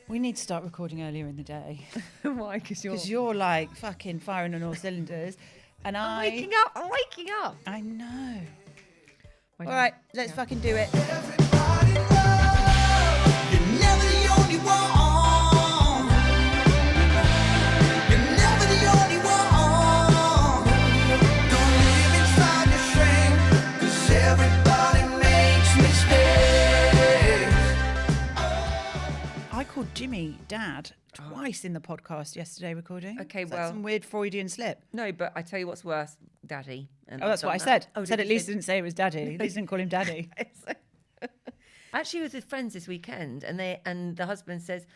We need to start recording earlier in the day. Why? Because you're like fucking firing on all cylinders. And I'm waking up. I know. All right, let's fucking do it. Everybody knows you're never the only one. You're never the only one. Don't live inside your shame, 'cause everybody makes mistakes. I called Jimmy Dad twice in the podcast yesterday recording. Okay, Is that well- some weird Freudian slip. No, but I tell you what's worse, Daddy. And Oh, that's I've what I done said. that. Oh, Said did at you least say- didn't say it was Daddy. At least didn't call him Daddy. Actually, was with friends this weekend, and the husband says,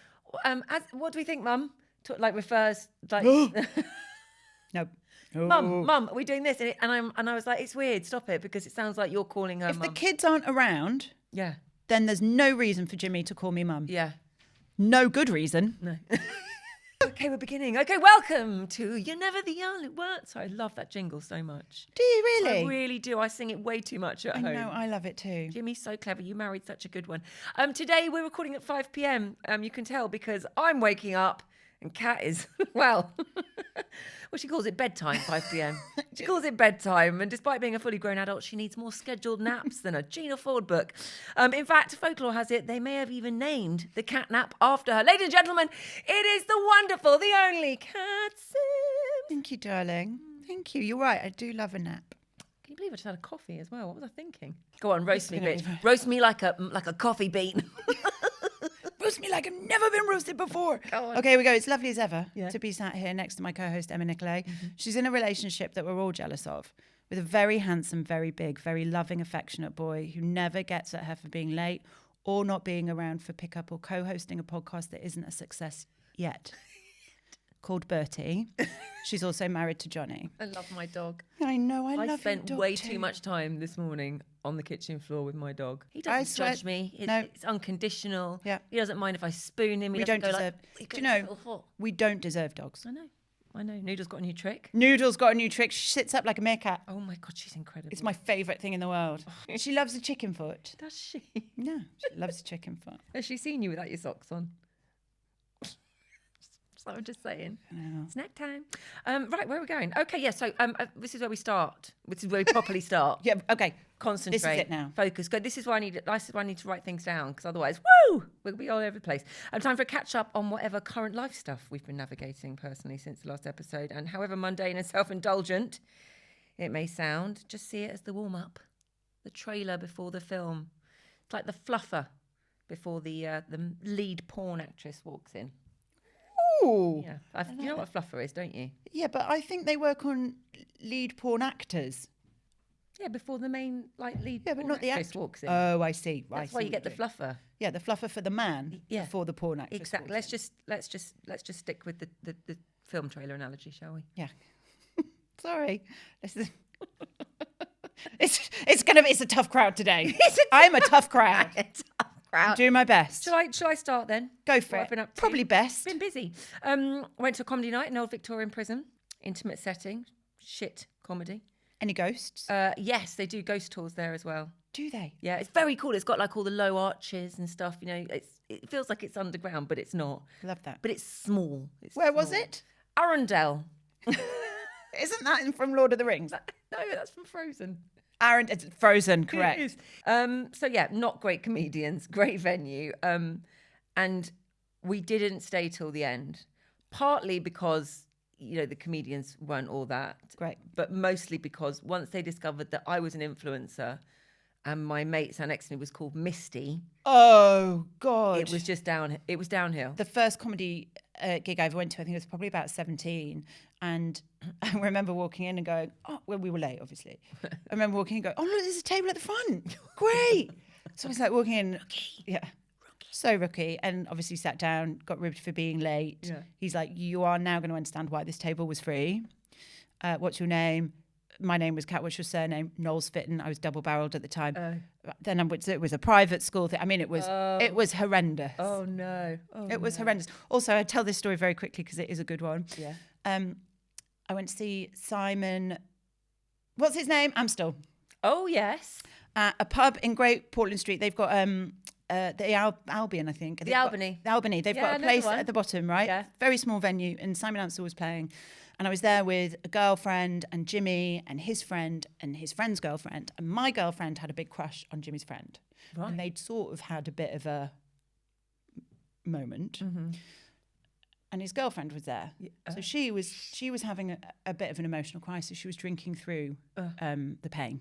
"What do we think, Mum?" Refers like, No. "Mum, are we doing this?" And I was like, "It's weird. Stop it," because it sounds like you're calling her If the Mum. kids aren't around, Yeah, then there's no reason for Jimmy to call me Mum. yeah, No good reason. no. Okay, we're beginning. Okay, welcome to You're Never the Only One. Sorry, I love that jingle so much. Do you really? I really do. I sing it way too much at I home. know, I love it too. Jimmy's so clever. You married such a good one. Today we're recording at 5 p.m. You can tell because I'm waking up and Kat is, well, she calls it bedtime, 5 p.m. She calls it bedtime. And despite being a fully grown adult, she needs more scheduled naps than a Gina Ford book. In fact, folklore has it they may have even named the cat nap after her. Ladies and gentlemen, it is the wonderful, the only Kat Sims. Thank you, darling. Thank you. You're right. I do love a nap. Can you believe I just had a coffee as well? What was I thinking? Go on, roast me, gonna bitch. be- Roast me like a coffee bean. Roast me like I've never been roasted before. Go on. Okay, here we go. It's lovely as ever Yeah. to be sat here next to my co-host, Emma Nicolay. She's in a relationship that we're all jealous of with a very handsome, very big, very loving, affectionate boy who never gets at her for being late or not being around for pickup or co-hosting a podcast that isn't a success yet. Called Bertie. She's also married to Johnny. I love my dog. I know, I I love spent your dog way too. too much time this morning on the kitchen floor with my dog. He I doesn't swear- judge me. no. It's unconditional. Yeah. He doesn't mind if I spoon him. He We doesn't don't go deserve. Like, Do you know? We don't deserve dogs. I know. Noodle's got a new trick. Noodle's got a new trick. She sits up like a meerkat. Oh my God, she's incredible. It's my favourite thing in the world. She loves a chicken foot. Does she? No, she loves a chicken foot. Has she seen you without your socks on? So I'm just saying. No. Snack time. Right, where are we going? Okay, yeah, so this is where we start. This is where we properly start. Yeah, okay. Concentrate. This is it now. Focus. Go. This is why I need to write things down because otherwise, woo, we'll be all over the place. Time for a catch up on whatever current life stuff we've been navigating personally since the last episode, and however mundane and self-indulgent it may sound, just see it as the warm up, the trailer before the film. It's like the fluffer before the lead porn actress walks in. Ooh. Yeah, you know what a fluffer is, don't you? Yeah, but I think they work on lead porn actors. Yeah, before the main lead. Yeah, but porn not the actress actor. walks in. Oh, I see. That's why you get the fluffer. Yeah, the fluffer for the man Yeah. before the porn actress. Exactly. walks Let's just stick with the film trailer analogy, shall we? in. Yeah. Sorry. It's a tough crowd today. I'm a tough crowd. Crowd. Do my best. Shall I start then? Go for What it. I've been up to? Probably best. Been busy. Went to a comedy night in Old Victorian Prison. Intimate setting. Shit comedy. Any ghosts? Yes, they do ghost tours there as well. Do they? Yeah, it's very cool. It's got like all the low arches and stuff. You know, it feels like it's underground, but it's not. Love that. But it's small. Where was it? Arundel. Isn't that from Lord of the Rings? No, that's from Frozen. Aaron, it's Frozen, correct. It is. So yeah, not great comedians, great venue. And we didn't stay till the end, partly because, you know, the comedians weren't all that Great. but mostly because once they discovered that I was an influencer and my mate sat next to me was called Misty, Oh, God. it was just downhill. The first comedy gig I ever went to, I think it was probably about 17. And I remember walking in and going, oh, well, we were late, obviously. I remember walking in and going, oh, look, there's a table at the front. Great. So I was like walking in. Yeah. So rookie. And obviously sat down, got ribbed for being late. Yeah. He's like, you are now going to understand why this table was free. What's your name? My name was Kat. What's your surname? Knowles Fitton. I was double-barreled at the time. Then it was a private school thing. I mean, it was horrendous. Oh no. It was horrendous. Also, I tell this story very quickly because it is a good one. Yeah. I went to see Simon, what's his name? Amstel. Oh yes. At a pub in Great Portland Street. They've got Albion, I think. The Albany. The Albany. They've Yeah, I got a know the place one. at the bottom, right? Yeah. Very small venue, and Simon Amstel was playing. And I was there with a girlfriend and Jimmy and his friend's girlfriend. And my girlfriend had a big crush on Jimmy's friend. Right. And they'd sort of had a bit of a moment. Mm-hmm. And his girlfriend was there. So she was having a bit of an emotional crisis. She was drinking through the pain.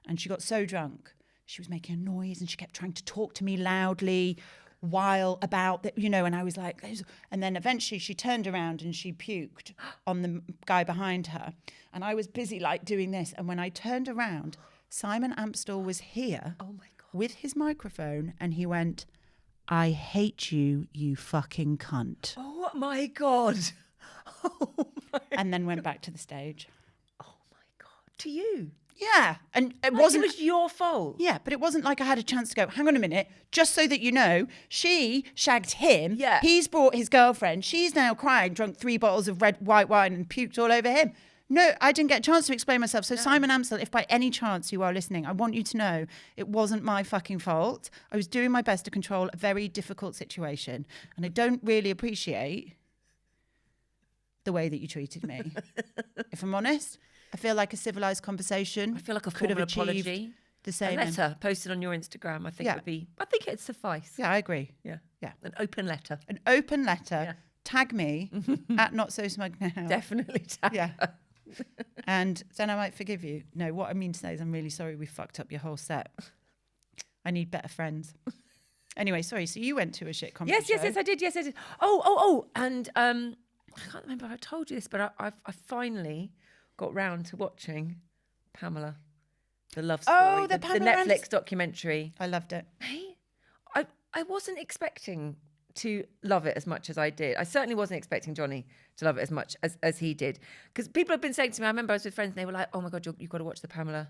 And she got so drunk, she was making a noise and she kept trying to talk to me loudly while about that, you know, and I was like, and then eventually she turned around and she puked on the guy behind her. And I was busy like doing this. And when I turned around, Simon Amstel was here with his microphone and he went, "I hate you, you fucking cunt." Oh my God. And then went back to the stage. Oh my God. To you? Yeah. And it Like wasn't... It was your fault. Yeah, but it wasn't like I had a chance to go, hang on a minute, just so that you know, she shagged him. Yeah. He's brought his girlfriend. She's now crying, drunk 3 bottles of white wine and puked all over him. No, I didn't get a chance to explain myself. So Simon Amstel, if by any chance you are listening, I want you to know it wasn't my fucking fault. I was doing my best to control a very difficult situation. And I don't really appreciate the way that you treated me. If I'm honest, I feel like a civilized conversation. I feel like a could have formal achieved apology. the A same. letter posted on your Instagram, I think Yeah. would be. I think it'd suffice. Yeah, I agree. Yeah. Yeah. An open letter. An open letter. Yeah. Tag me at Not So Smug Now. Definitely. Yeah. And then I might forgive you. No, what I mean to say is I'm really sorry we fucked up your whole set. I need better friends. Anyway, sorry. So you went to a shit comedy show. Yes, I did. Yes, I did. Oh, and I can't remember if I told you this, but I finally got round to watching Pamela, the love story, Oh, the the Pamela Netflix Anderson- documentary. I loved it. Hey, I wasn't expecting to love it as much as I did. I certainly wasn't expecting Johnny to love it as much as he did. Because people have been saying to me, I remember I was with friends and they were like, "Oh my God, you've got to watch the Pamela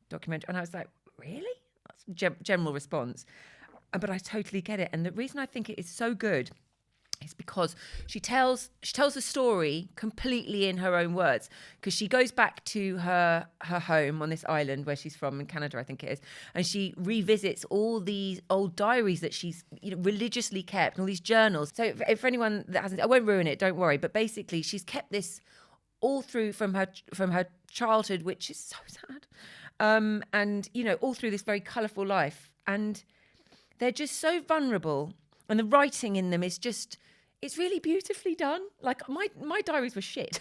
documentary." And I was like, really? That's general response. But I totally get it. And the reason I think it is so good is because she tells the story completely in her own words, because she goes back to her home on this island where she's from in Canada, I think it is, and she revisits all these old diaries that she's religiously kept, all these journals. So if anyone that hasn't, I won't ruin it, don't worry, but basically she's kept this all through from her childhood, which is so sad, and all through this very colourful life, and they're just so vulnerable, and the writing in them is just, it's really beautifully done. Like my diaries were shit,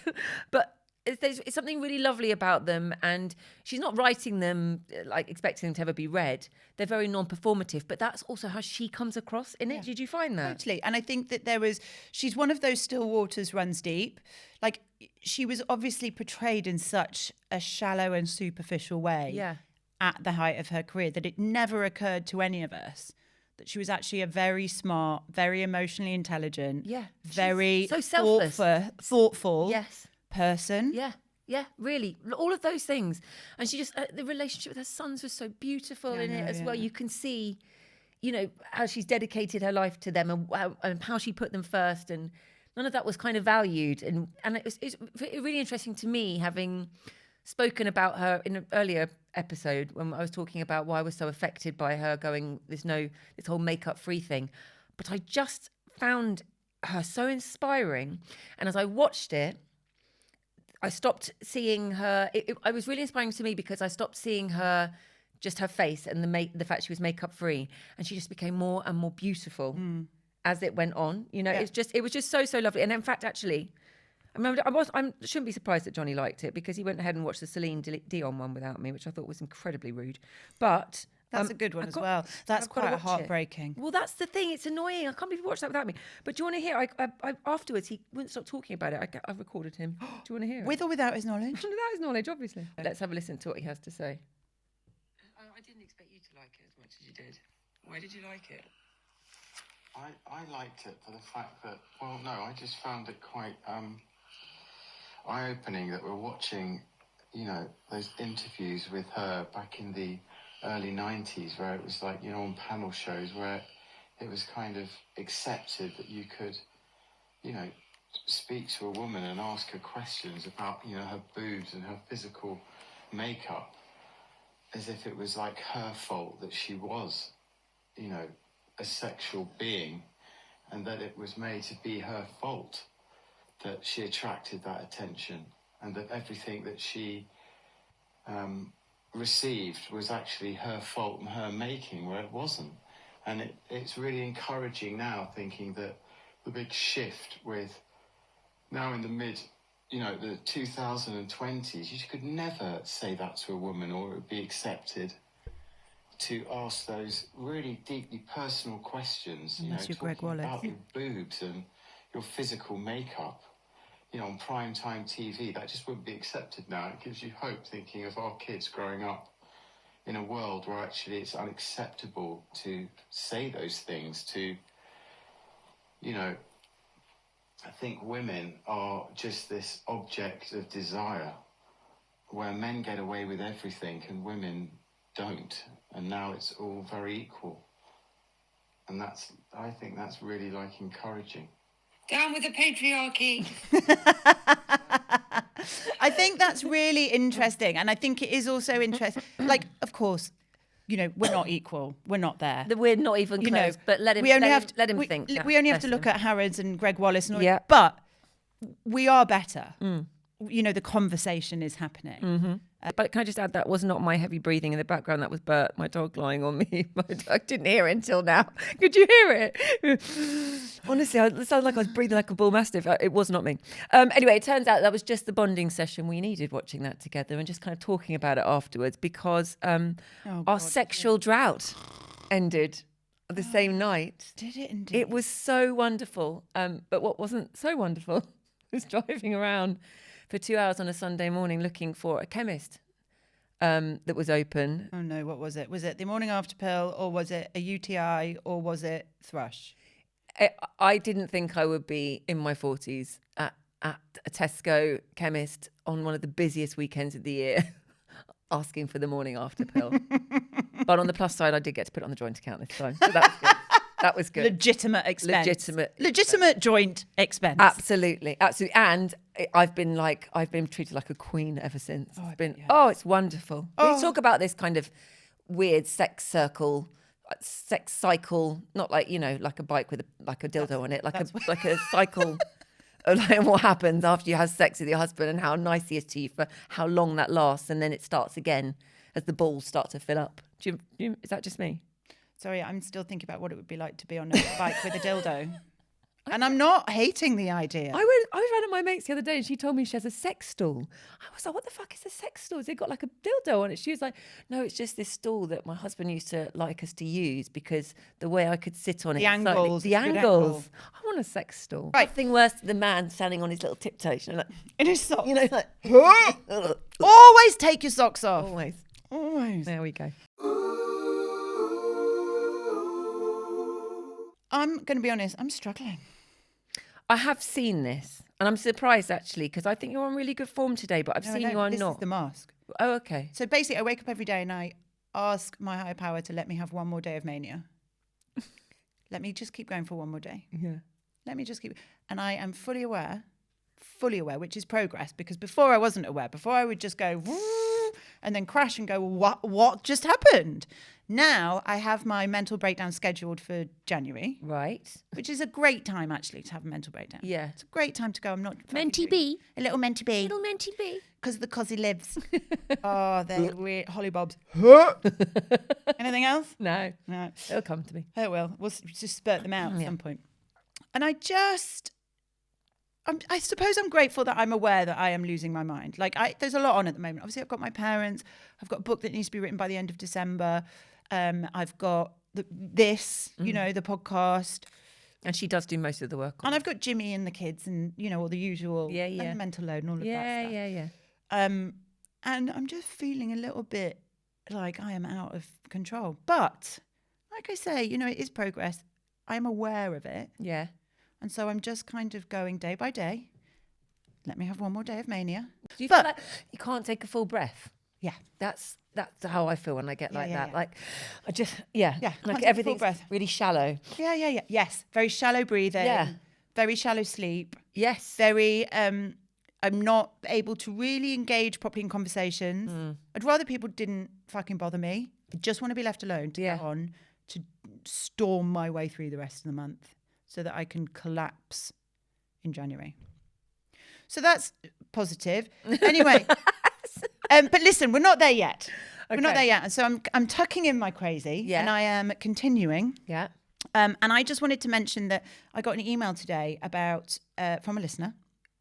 but it's something really lovely about them. And she's not writing them like expecting them to ever be read. They're very non-performative, but that's also how she comes across in it. Yeah. Did you find that? Totally. And I think that she's one of those still waters runs deep. Like she was obviously portrayed in such a shallow and superficial way Yeah. at the height of her career that it never occurred to any of us that she was actually a very smart, very emotionally intelligent, Yeah. very so selfless. thoughtful Yes. person. Yeah, really. All of those things. And she just, the relationship with her sons was so beautiful in it as well. You can see, how she's dedicated her life to them and how she put them first. And none of that was kind of valued. And it's really interesting to me, having spoken about her in an earlier episode when I was talking about why I was so affected by her going this whole makeup free thing. But I just found her so inspiring. And as I watched it, I stopped seeing her. It was really inspiring to me because I stopped seeing her, just her face and the fact she was makeup free, and she just became more and more beautiful as it went on. It was just so lovely. And in fact, actually, I shouldn't be surprised that Johnny liked it, because he went ahead and watched the Celine Dion one without me, which I thought was incredibly rude. But That's a good one as well. That's I've gotta quite watch it. heartbreaking. Well, that's the thing. It's annoying. I can't believe you watched that without me. But do you want to hear? I afterwards, he wouldn't stop talking about it. I recorded him. Do you want to hear? With or without his knowledge? Without his knowledge, obviously. Let's have a listen to what he has to say. I didn't expect you to like it as much as you did. Why did you like it? I liked it for the fact that, I just found it quite eye-opening that we're watching, those interviews with her back in the early 90s, where it was like, on panel shows where it was kind of accepted that you could, speak to a woman and ask her questions about, her boobs and her physical makeup, as if it was like her fault that she was, a sexual being, and that it was made to be her fault that she attracted that attention, and that everything that she received was actually her fault and her making, where it wasn't. And it's really encouraging now, thinking that the big shift with now in the the 2020s, you could never say that to a woman, or it would be accepted to ask those really deeply personal questions, Unless you're Greg talking Wallace. about your boobs and your physical makeup, on prime time TV. That just wouldn't be accepted now. It gives you hope, thinking of our kids growing up in a world where actually it's unacceptable to say those things, to, I think women are just this object of desire, where men get away with everything and women don't. And now it's all very equal. And I think that's really encouraging. Down with the patriarchy. I think that's really interesting. And I think it is also interesting. Of course, we're not equal. We're not there. We're not even close, but let him think. We only have to look at Harrods and Greg Wallace and all Yeah. but we are better. The conversation is happening. But can I just add, that was not my heavy breathing in the background. That was Bert, my dog, lying on me. I didn't hear it until now. Could you hear it? Honestly, it sounded like I was breathing like a bull mastiff. It was not me. Anyway, it turns out that was just the bonding session we needed, watching that together and just kind of talking about it afterwards, because our sexual drought ended the same night. Did it indeed? It was so wonderful. But what wasn't so wonderful was driving around for 2 hours on a Sunday morning looking for a chemist that was open. Oh no, what was it? Was it the morning after pill, or was it a UTI, or was it thrush? I didn't think I would be in my 40s at a Tesco chemist on one of the busiest weekends of the year asking for the morning after pill. But on the plus side, I did get to put it on the joint account this time. So that was good. That was good. Legitimate expense. Legitimate joint expense. Absolutely. And I've been treated like a queen ever since. It's wonderful. We talk about this kind of weird sex cycle, not like a bike with a dildo on it, like a cycle of what happens after you have sex with your husband and how nice he is to you for how long that lasts, and then it starts again as the balls start to fill up. Is that just me? Sorry, I'm still thinking about what it would be like to be on a bike with a dildo. And I'm not hating the idea. I was around at my mate's the other day and she told me she has a sex stool. I was like, what the fuck is a sex stool? Has it got like a dildo on it? She was like, no, it's just this stool that my husband used to like us to use because the way I could sit on it. The angles. The angles. I want a sex stool. Right. Nothing worse than the man standing on his little tiptoes. Like, in his socks. like, Always take your socks off. Always. There we go. I'm going to be honest, I'm struggling. I have seen this, and I'm surprised actually, because I think you're on really good form today, but I've seen you are this not. Is the mask. Oh, okay. So basically, I wake up every day and I ask my higher power to let me have one more day of mania. Let me just keep going for one more day. Yeah. Let me just keep. And I am fully aware, which is progress, because before I wasn't aware. Before I would just go and then crash and go, what just happened? Now I have my mental breakdown scheduled for January. Right. Which is a great time, actually, to have a mental breakdown. Yeah. It's a great time to go. I'm not... Menty B. A little menty B. Little Menty B. Because the cosy lives. Oh, they're weird. Hollybobs. Anything else? No. No. It'll come to me. Oh, well. We'll just spurt them out at some point. And I suppose I'm grateful that I'm aware that I am losing my mind. There's a lot on at the moment. Obviously, I've got my parents. I've got a book that needs to be written by the end of December. I've got the podcast. And she does do most of the work. And I've got Jimmy and the kids and, all the usual and the mental load and all of that stuff. Yeah. And I'm just feeling a little bit like I am out of control. But like I say, it is progress. I'm aware of it. Yeah. And so I'm just kind of going day by day. Let me have one more day of mania. Do you feel like you can't take a full breath? Yeah. That's how I feel when I get like that. Yeah. Like, I just, like everything's really shallow. Yeah. Yes. Very shallow breathing. Yeah. Very shallow sleep. Yes. Very, I'm not able to really engage properly in conversations. I'd rather people didn't fucking bother me. I just want to be left alone to get on, to storm my way through the rest of the month so that I can collapse in January. So that's positive. Anyway, but listen, we're not there yet. We're not there yet. And so I'm tucking in my crazy and I am continuing. Yeah. And I just wanted to mention that I got an email today about from a listener.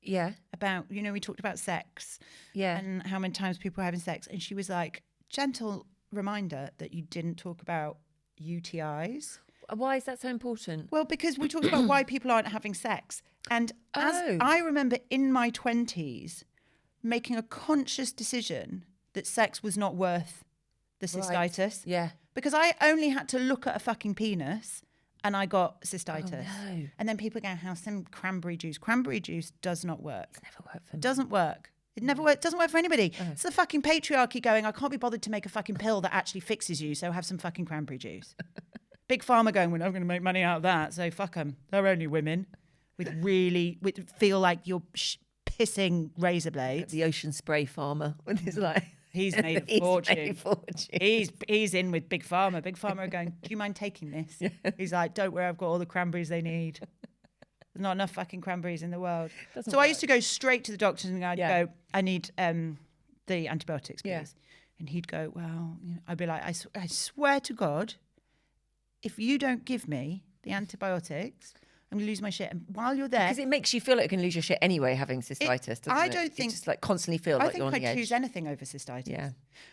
Yeah. About, we talked about sex. Yeah. And how many times people are having sex. And she was like, gentle reminder that you didn't talk about UTIs. Why is that so important? Well, because we talked about why people aren't having sex. And as I remember in my 20s making a conscious decision that sex was not worth the cystitis. Yeah. Because I only had to look at a fucking penis and I got cystitis. Oh, no. And then people go, have some cranberry juice. Cranberry juice does not work. It's never worked for me. Doesn't work. It never works. Doesn't work for anybody. It's the fucking patriarchy going, I can't be bothered to make a fucking pill that actually fixes you, so have some fucking cranberry juice. Big Pharma going, we're not going to make money out of that, so fuck them. They're only women with feel like you're pissing razor blades. The ocean spray farmer with his like... He's made a fortune. He's in with Big Pharma. Big Pharma are going, do you mind taking this? Yeah. He's like, don't worry, I've got all the cranberries they need. There's not enough fucking cranberries in the world. I used to go straight to the doctors and I'd go, I need the antibiotics, please. Yeah. And he'd go, well, I'd be like, I swear to God, if you don't give me the antibiotics, I'm going to lose my shit. And while you're there... Because it makes you feel like you can lose your shit anyway, having cystitis, doesn't it? I don't think... You just like constantly feel like you're on the edge. I think I'd choose anything over cystitis. Yeah.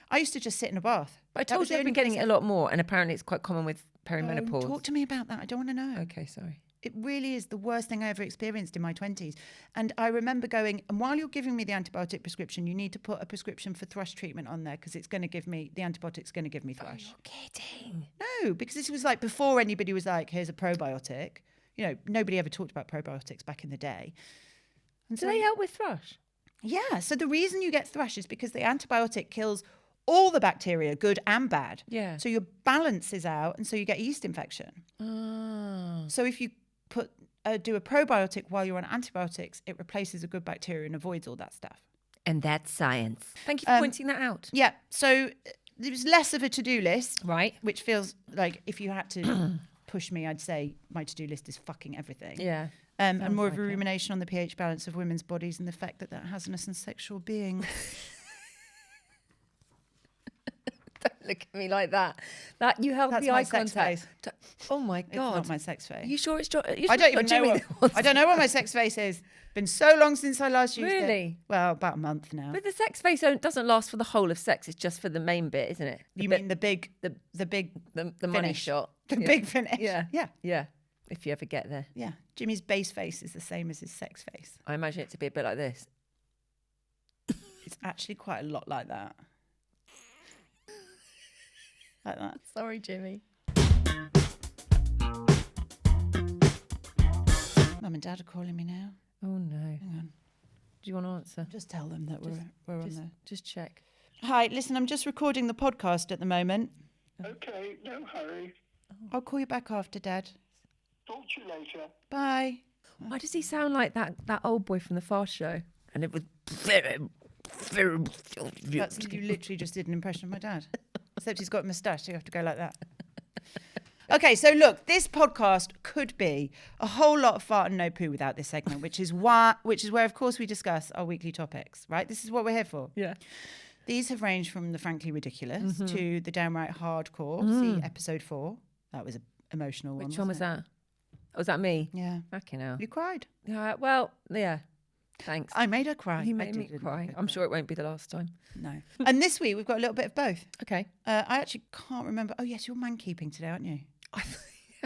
I used to just sit in a bath. But I told you I've been getting it a lot more, and apparently it's quite common with perimenopause. Talk to me about that. I don't want to know. Okay, sorry. It really is the worst thing I ever experienced in my 20s. And I remember going, and while you're giving me the antibiotic prescription, you need to put a prescription for thrush treatment on there because it's going to give me, the antibiotic's going to give me thrush. Oh, you're kidding. No, because this was like before anybody was like, here's a probiotic. Nobody ever talked about probiotics back in the day. And Do they help with thrush? Yeah. So the reason you get thrush is because the antibiotic kills all the bacteria, good and bad. Yeah. So your balance is out, and so you get yeast infection. Oh. So if you do a probiotic while you're on antibiotics, it replaces a good bacteria and avoids all that stuff. And that's science. Thank you for pointing that out. Yeah. So it was less of a to-do list. Right. Which feels like if you had to push me, I'd say my to-do list is fucking everything. Yeah. And more of a rumination on the pH balance of women's bodies and the fact that has us and sexual being. Don't look at me like that. That you held the eye contact. Oh my God. It's not my sex face. Are you sure it's I don't even know I don't know what my sex face is. Been so long since I last used it. Really? Well, about a month now. But the sex face doesn't last for the whole of sex. It's just for the main bit, isn't it? You mean the big money shot? The big finish. Yeah. Yeah. Yeah. If you ever get there. Yeah. Jimmy's base face is the same as his sex face. I imagine it to be a bit like this. It's actually quite a lot like that. Like that. Sorry, Jimmy. Mum and Dad are calling me now. Oh no. Hang on. Do you want to answer? Just tell them that we're on there. Just check. Hi, listen, I'm just recording the podcast at the moment. Okay, no hurry. I'll call you back after, Dad. Talk to you later. Bye. Why does he sound like that old boy from the Fast Show? And it was You literally just did an impression of my dad. Except he's got a moustache, so you have to go like that. Okay, so look, this podcast could be a whole lot of fart and no poo without this segment, which is where, of course, we discuss our weekly topics, right? This is what we're here for. Yeah. These have ranged from the frankly ridiculous to the downright hardcore. See episode 4. That was an emotional one. Which one was wasn't that? Oh, was that me? it? Yeah. Fucking hell. You cried. Yeah, well, yeah. Thanks. I made her cry. You I made me didn't cry. make her I'm sure it won't be the last time. No. And this week we've got a little bit of both. Okay. I actually can't remember. Oh yes, you're man keeping today, aren't you?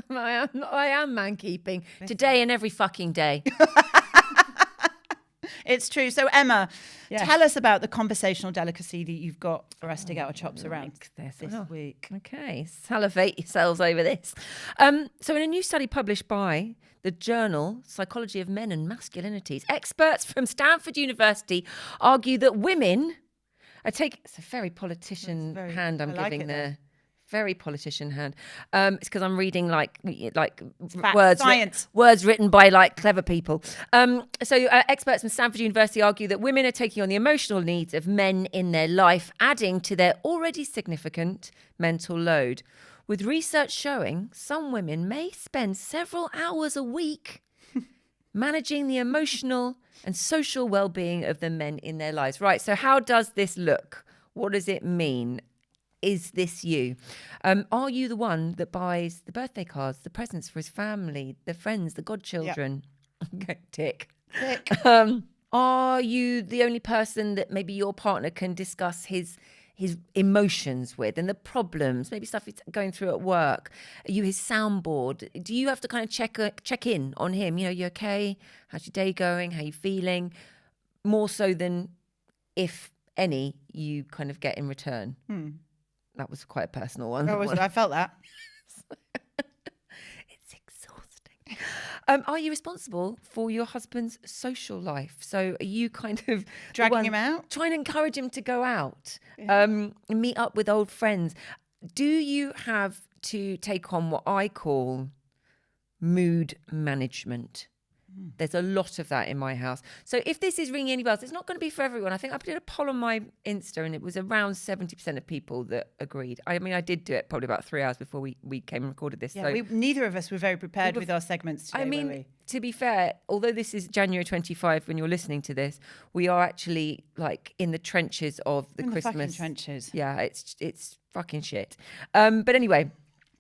I am man keeping today and every fucking day. It's true. So Emma, Yeah. tell us about the conversational delicacy that you've got for us to get our chops around this week. Okay, salivate yourselves over this. So in a new study published by the journal Psychology of Men and Masculinities, experts from Stanford University argue that women are it's a very politician hand I'm I like giving it, there. Very politician hand. It's because I'm reading like Fact, science. words written by like clever people. So experts from Stanford University argue that women are taking on the emotional needs of men in their life, adding to their already significant mental load. with research showing some women may spend several hours a week managing the emotional and social well-being of the men in their lives. Right, so how does this look? What does it mean? Is this you? Are you the one that buys the birthday cards, the presents for his family, the friends, the godchildren? Okay, tick. Are you the only person that maybe your partner can discuss his emotions with and the problems, maybe stuff he's going through at work? Are you his soundboard? Do you have to kind of check in on him? You know, you okay? How's your day going? How you feeling? More so than if any you kind of get in return. That was quite a personal one. I felt that. It's exhausting. Are you responsible for your husband's social life? So are you kind of Dragging him out? trying to encourage him to go out, meet up with old friends? Do you have to take on what I call mood management? There's a lot of that in my house. So if this is ringing any bells, it's not going to be for everyone. I think I did a poll on my Insta and it was around 70% of people that agreed. I mean, I did do it probably about 3 hours before we came and recorded this. Yeah, so neither of us were very prepared with our segments today, I mean, were we? to be fair, although this is January 25 when you're listening to this, we are actually like in the trenches of the In the Christmas fucking trenches. Yeah, it's fucking shit. But anyway,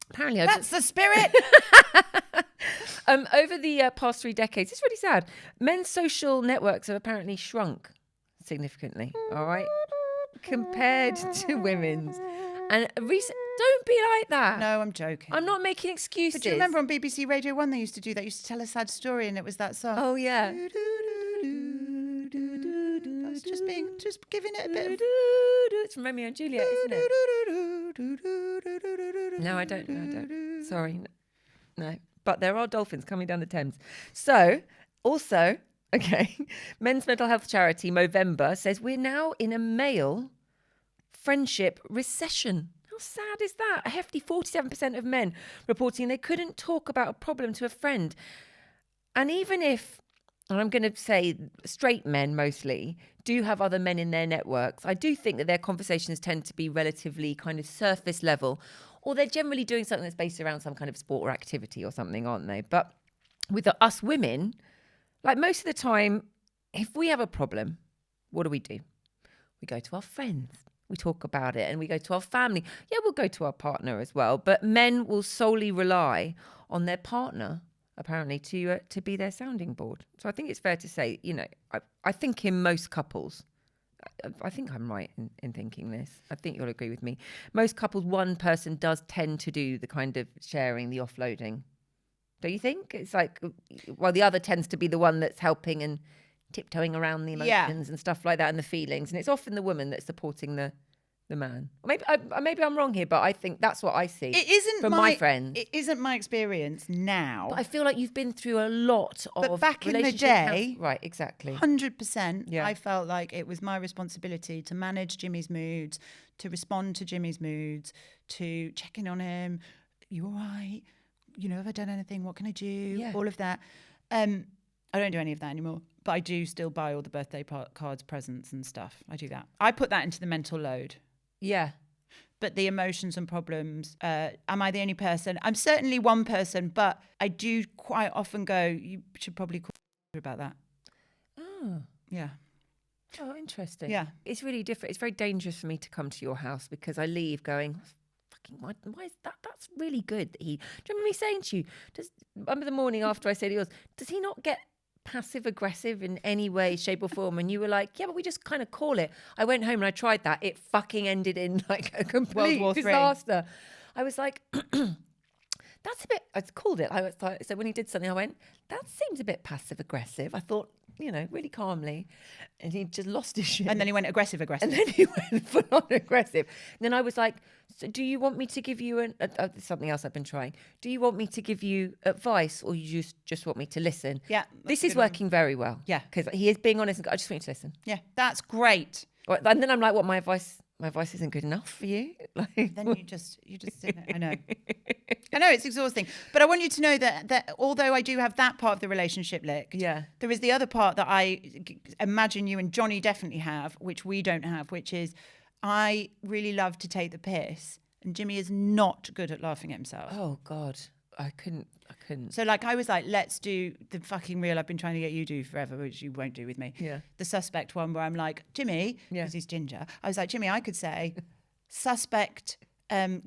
apparently That's the spirit. over the past 3 decades, it's really sad. Men's social networks have apparently shrunk significantly. All right, compared to women's. And don't be like that. No, I'm joking. I'm not making excuses. But do you remember on BBC Radio 1 they used to do that? Used to tell a sad story and it was that song. Oh yeah. That's just giving it a bit of... It's from Romeo and Juliet, isn't it? No, I don't. Sorry. No. But there are dolphins coming down the Thames. So, also, okay, men's mental health charity Movember says we're now in a male friendship recession. How sad is that? A hefty 47% of men reporting they couldn't talk about a problem to a friend. And even if, and I'm going to say straight men mostly, do have other men in their networks, I do think that their conversations tend to be relatively kind of surface level, or they're generally doing something that's based around some kind of sport or activity or something, aren't they? But with us women, like most of the time, if we have a problem, what do? We go to our friends. We talk about it and we go to our family. Yeah, we'll go to our partner as well. But men will solely rely on their partner, apparently, to be their sounding board. So I think it's fair to say, you know, I think in most couples, I think I'm right in thinking this. I think you'll agree with me. Most couples, one person does tend to do the kind of sharing, the offloading. Don't you think? It's like, well, the other tends to be the one that's helping and tiptoeing around the emotions and stuff like that and the feelings. And it's often the woman that's supporting the man. Maybe I'm wrong here, but I think that's what I see. It isn't from my friends. It isn't my experience now. But I feel like you've been through a lot of But back in the relationship day, right, exactly. 100%, Yeah. I felt like it was my responsibility to manage Jimmy's moods, to respond to Jimmy's moods, to check in on him. You all right? You know, have I done anything? What can I do? Yeah. All of that. I don't do any of that anymore, but I do still buy all the birthday cards, presents and stuff. I do that. I put that into the mental load. Yeah. But the emotions and problems, am I the only person? I'm certainly one person, but I do quite often go, you should probably call about that. Oh. Yeah. Oh, interesting. Yeah. It's really different. It's very dangerous for me to come to your house because I leave going, fucking, why is that? That's really good. Do you remember me saying to you, remember the morning after I said yours, does he not get passive aggressive in any way, shape or form? And you were like, yeah, but we just kind of call it. I went home and I tried that. It fucking ended in like a complete World War III. disaster. I was like, that's a bit, I called it. I was like, so when he did something, I went, that seems a bit passive aggressive. I thought, you know, really calmly. And he just lost his shit. And then he went aggressive. And then he went full on aggressive. And then I was like, so do you want me to give you something else I've been trying? Do you want me to give you advice or you just want me to listen? Yeah. This is working very well. Yeah. Because he is being honest and I just want you to listen. Yeah, that's great. And then I'm like, what, my advice isn't good enough for you? Like, Then you just didn't. I know. I know it's exhausting. But I want you to know that although I do have that part of the relationship licked, Yeah. there is the other part that I imagine you and Johnny definitely have, which we don't have, which is I really love to take the piss And Jimmy is not good at laughing at himself. Oh God, I couldn't. So like I was like, let's do the fucking reel I've been trying to get you to do forever, which you won't do with me. Yeah. The suspect one where I'm like, Jimmy, Yeah. because he's ginger. I was like, Jimmy, I could say, suspect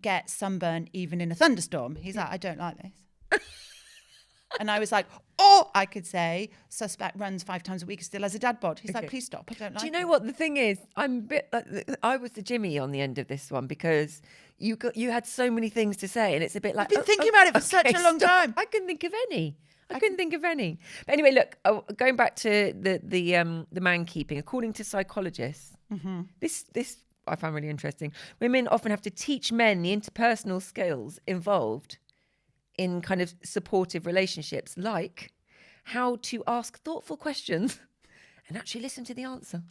gets sunburn even in a thunderstorm. He's like, I don't like this. And I was like, or I could say, suspect runs 5 times a week and still has a dad bod. He's like, please stop. I don't like Do you know it. what the thing is? I'm a bit. I was the Jimmy on the end of this one because you had so many things to say, and it's a bit like I've been thinking about it for such a long time. I couldn't think of any. I couldn't think of any. But anyway, look, going back to the man keeping. According to psychologists, this I found really interesting. Women often have to teach men the interpersonal skills involved in kind of supportive relationships, like how to ask thoughtful questions and actually listen to the answer.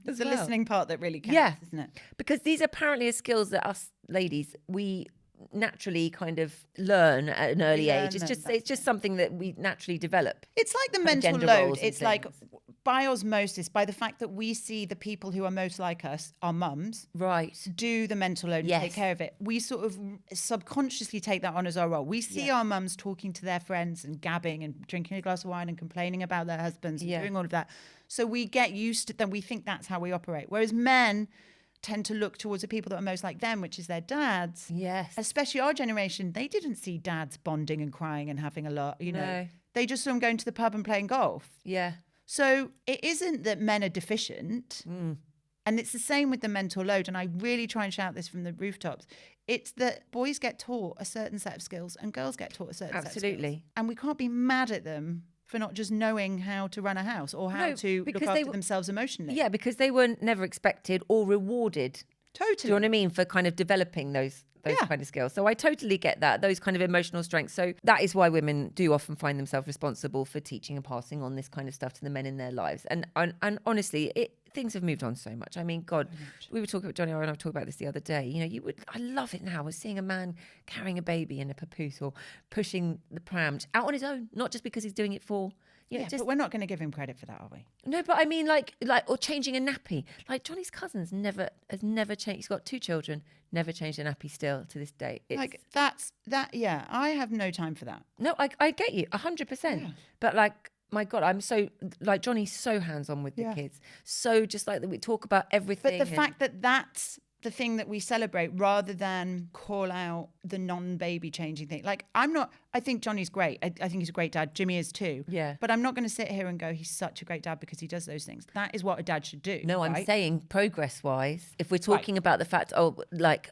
It's the listening part that really counts, Yeah. isn't it? Because these apparently are skills that us ladies, we naturally kind of learn at an early learn age. It's them, just something that we naturally develop. It's like the Kind of mental gender load. roles and It's like things. by osmosis, by the fact that we see the people who are most like us, our mums, Right. do the mental load and take Yes. care of it. We sort of subconsciously take that on as our role. We see our mums talking to their friends and gabbing and drinking a glass of wine and complaining about their husbands and Yeah. doing all of that. So we get used to them. We think that's how we operate. Whereas men tend to look towards the people that are most like them, which is their dads. Yes. Especially our generation, they didn't see dads bonding and crying and having a lot, you know. No. They just saw them going to the pub and playing golf. Yeah. So it isn't that men are deficient. And it's the same with the mental load. And I really try and shout this from the rooftops. It's that boys get taught a certain set of skills and girls get taught a certain set of skills. Absolutely. And we can't be mad at them for not just knowing how to run a house or how No, to look because they after w- themselves emotionally. Yeah, because they were never expected or rewarded. Totally. Do you know what I mean? For kind of developing those Yeah. kind of skills. So I totally get that, those kind of emotional strengths. So that is why women do often find themselves responsible for teaching and passing on this kind of stuff to the men in their lives. And honestly, things have moved on so much. I mean, God, we were talking about, Johnny and I were talking about this the other day. You know, I love it now. We're seeing a man carrying a baby in a papoose or pushing the pram out on his own, not just because he's doing it for. You know, Yeah, just, but we're not going to give him credit for that, are we? no, but I mean, like, or changing a nappy. Like Johnny's cousin's has never changed. He's got 2 children, never changed a nappy still to this day. Like yeah, I have no time for that. No, I get you 100%. But like, my God, I'm so like Johnny's so hands on with the Yeah. kids. So just like that, we talk about everything. But the fact that that's the thing that we celebrate rather than call out the non-baby changing thing. Like I think Johnny's great. I think he's a great dad. Jimmy is too. Yeah. But I'm not going to sit here and go, he's such a great dad because he does those things. That is what a dad should do. No, I'm right? saying progress-wise, if we're talking about the fact,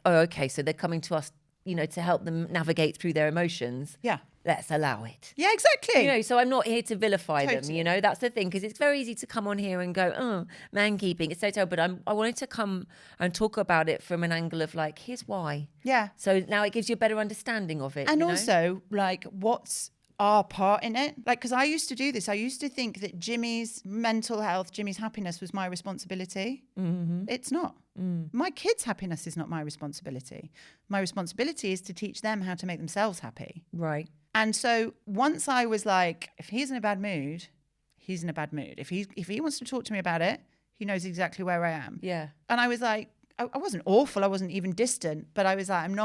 okay, so they're coming to us, you know, to help them navigate through their emotions. Yeah. Let's allow it. Yeah, exactly. You know, so I'm not here to vilify them, Totally. you know, that's the thing, because it's very easy to come on here and go, oh, man keeping, it's so terrible. But I wanted to come and talk about it from an angle of like, here's why. Yeah. So now it gives you a better understanding of it. And you know? also, like, what's our part in it? Like, because I used to do this. I used to think that Jimmy's mental health, Jimmy's happiness was my responsibility. Mm-hmm. It's not. My kids' happiness is not my responsibility. My responsibility is to teach them how to make themselves happy. Right. And so once I was like, if he's in a bad mood, he's in a bad mood. If he wants to talk to me about it, he knows exactly where I am. Yeah. And I was like, I wasn't awful. I wasn't even distant, but I was like, I'm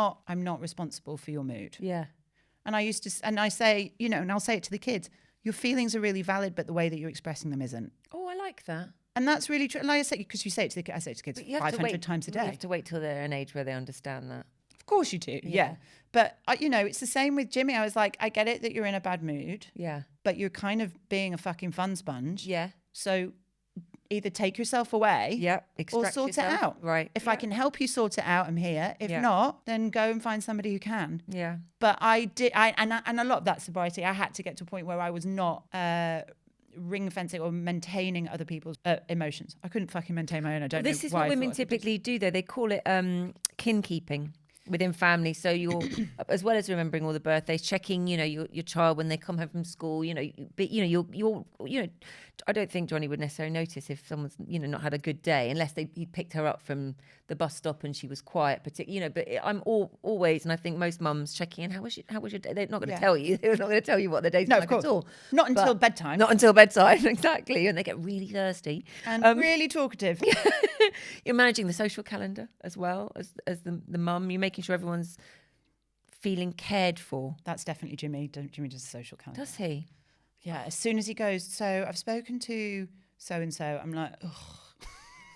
not responsible for your mood. Yeah. And I say, you know, and I'll say it to the kids, your feelings are really valid, but the way that you're expressing them isn't. Oh, I like that. And that's really true. Like I say, because I say it to kids But you have to 500 wait- times a You day. have to wait till they're an age where they understand that. Of course you do. Yeah. But, you know, it's the same with Jimmy. I was like, I get it that you're in a bad mood, Yeah. but you're kind of being a fucking fun sponge. Yeah. So either take yourself away Yeah. or Extract sort yourself. it out. Right. If I can help you sort it out, I'm here. If Yeah. not, then go and find somebody who can. Yeah. But and a lot of that sobriety, I had to get to a point where I was not ring fencing or maintaining other people's emotions. I couldn't fucking maintain my own. I don't know This is why what I women thought I could do typically do, though. They call it kin keeping within families. So you're, as well as remembering all the birthdays, checking, you know, your child when they come home from school, you know, but you know, you're, I don't think Johnny would necessarily notice if someone's, you know, not had a good day unless he picked her up from the bus stop and she was quiet, you know. But I'm always, and I think most mums checking in, how was your day? They're not going to tell you. They're not going to tell you what the day's No, like of course. at all. Not until But- bedtime. Not until bedtime, exactly. And they get really thirsty. And really talkative. You're managing the social calendar as well as the mum. You're making making sure everyone's feeling cared for. That's definitely Jimmy. Jimmy does a social calendar. Does he? Yeah, as soon as he goes, so I've spoken to so-and-so, I'm like, ugh.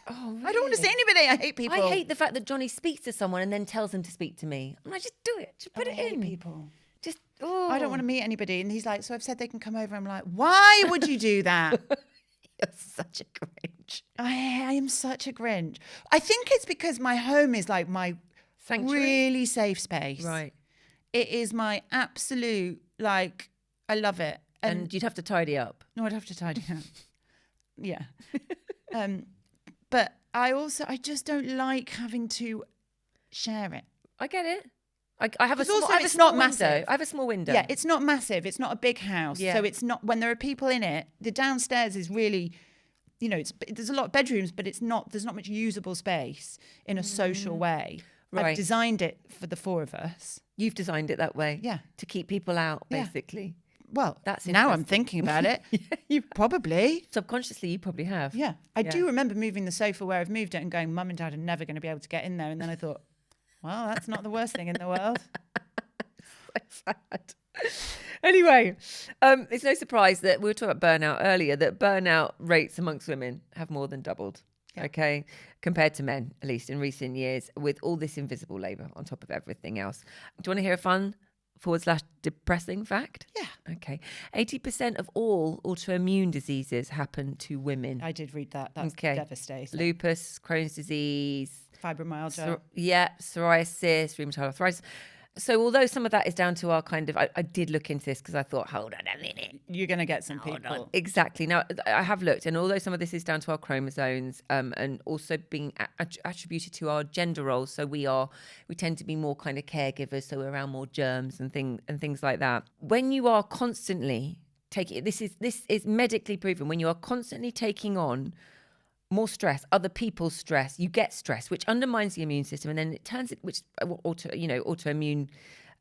Oh, really? I don't want to see anybody. I hate people. I hate the fact that Johnny speaks to someone and then tells them to speak to me. I'm like, just do it. Just put I it hate in. people. Just, I don't want to meet anybody. And he's like, so I've said they can come over. I'm like, why would you do that? You're such a Grinch. I am such a Grinch. I think it's because my home is like my Sanctuary. really safe space. Right. It is my absolute, like, I love it. And you'd have to tidy up. No, I'd have to tidy up. Yeah. But I just don't like having to share it. I get it. I have a Because small, also I have a it's small not window. massive. I have a small window. Yeah, it's not massive. It's not a big house. Yeah. So it's not, when there are people in it, the downstairs is really, you know, there's a lot of bedrooms, but there's not much usable space in a social way. Right. I've designed it for the four of us. You've designed it that way. Yeah. To keep people out, Yeah. basically. Well, That's now I'm interesting. thinking about it. You Probably. subconsciously, you probably have. Yeah. I Yeah. do remember moving the sofa where I've moved it and going, Mum and Dad are never going to be able to get in there. And then I thought, well, that's not the worst thing in the world. Sad. Anyway, it's no surprise that we were talking about burnout earlier, that burnout rates amongst women have more than doubled. Yeah. Okay, compared to men, at least in recent years, with all this invisible labour on top of everything else. Do you want to hear a fun /depressing fact? Yeah. Okay. 80% of all autoimmune diseases happen to women. I did read that. That's Okay. devastating. Lupus, Crohn's disease, Fibromyalgia. psoriasis, rheumatoid arthritis. So although some of that is down to our kind of, I did look into this because I thought, hold on a minute. You're going to get some people. Exactly. Now, I have looked, and although some of this is down to our chromosomes and also being attributed to our gender roles, so we tend to be more kind of caregivers, so we're around more germs and things like that. When you are constantly taking, this is medically proven, when you are constantly taking on more stress, other people's stress, you get stress, which undermines the immune system, and then it turns it, which autoimmune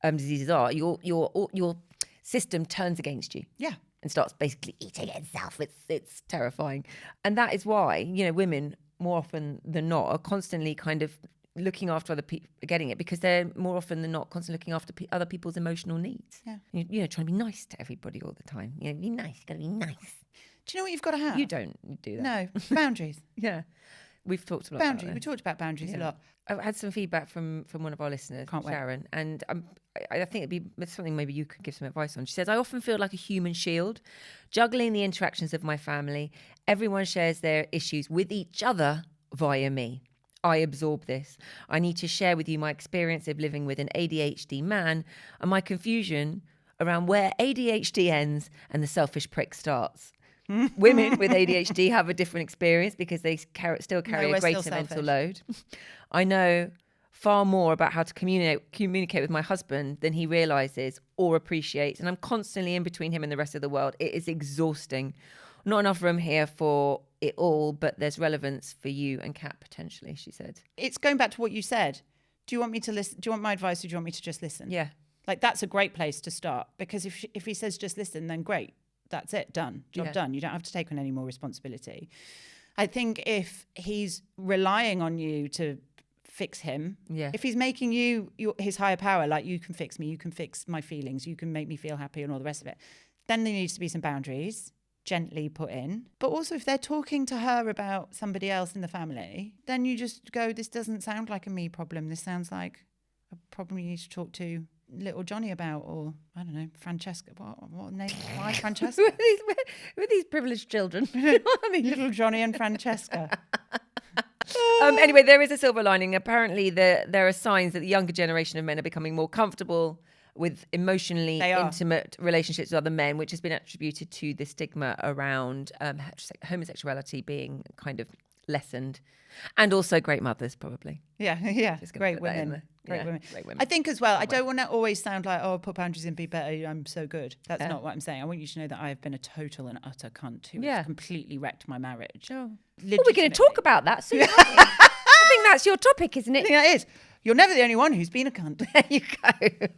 diseases are, your system turns against you. Yeah. And starts basically eating itself. It's terrifying. And that is why, women more often than not are constantly kind of looking after other people, getting it, because they're more often than not constantly looking after other people's emotional needs. Yeah. Trying to be nice to everybody all the time. Be nice, gotta be nice. Do you know what you've got to have? You don't do that. No. Boundaries. Yeah. We've talked a lot Boundaries. about We this. talked about boundaries a lot. I've had some feedback from one of our listeners, Can't wait. Sharon, and I think it'd be something maybe you could give some advice on. She says, I often feel like a human shield, juggling the interactions of my family. Everyone shares their issues with each other via me. I absorb this. I need to share with you my experience of living with an ADHD man and my confusion around where ADHD ends and the selfish prick starts. Women with ADHD have a different experience because they still carry we're a greater still mental selfish. load. I know far more about how to communicate with my husband than he realizes or appreciates, and I'm constantly in between him and the rest of the world. It is exhausting. Not enough room here for it all, but there's relevance for you and Kat potentially, she said. It's going back to what you said. Do you want me to listen? Do you want my advice, or do you want me to just listen? Yeah. Like, that's a great place to start, because if he says just listen, then great. That's it. Done. Job done. You don't have to take on any more responsibility. I think if he's relying on you to fix him, if he's making you his higher power, like, you can fix me, you can fix my feelings, you can make me feel happy and all the rest of it, then there needs to be some boundaries gently put in. But also, if they're talking to her about somebody else in the family, then you just go, this doesn't sound like a me problem. This sounds like a problem you need to talk to little Johnny about, or I don't know, Francesca. What name? Why Francesca? Who are these privileged children? Little Johnny and Francesca. Anyway, there is a silver lining. Apparently, there are signs that the younger generation of men are becoming more comfortable with emotionally intimate relationships with other men, which has been attributed to the stigma around homosexuality being kind of lessened, and also great mothers, probably. Yeah. Just gonna Great put that in women. there. Great Yeah, women. great women. I think as well, I don't want to always sound like, oh, put boundaries in, be better, I'm so good. That's not what I'm saying. I want you to know that I have been a total and utter cunt who has completely wrecked my marriage. Oh. Well, we're going to talk about that soon. aren't we? I think that's your topic, isn't it? Yeah, it is. You're never the only one who's been a cunt. There you go.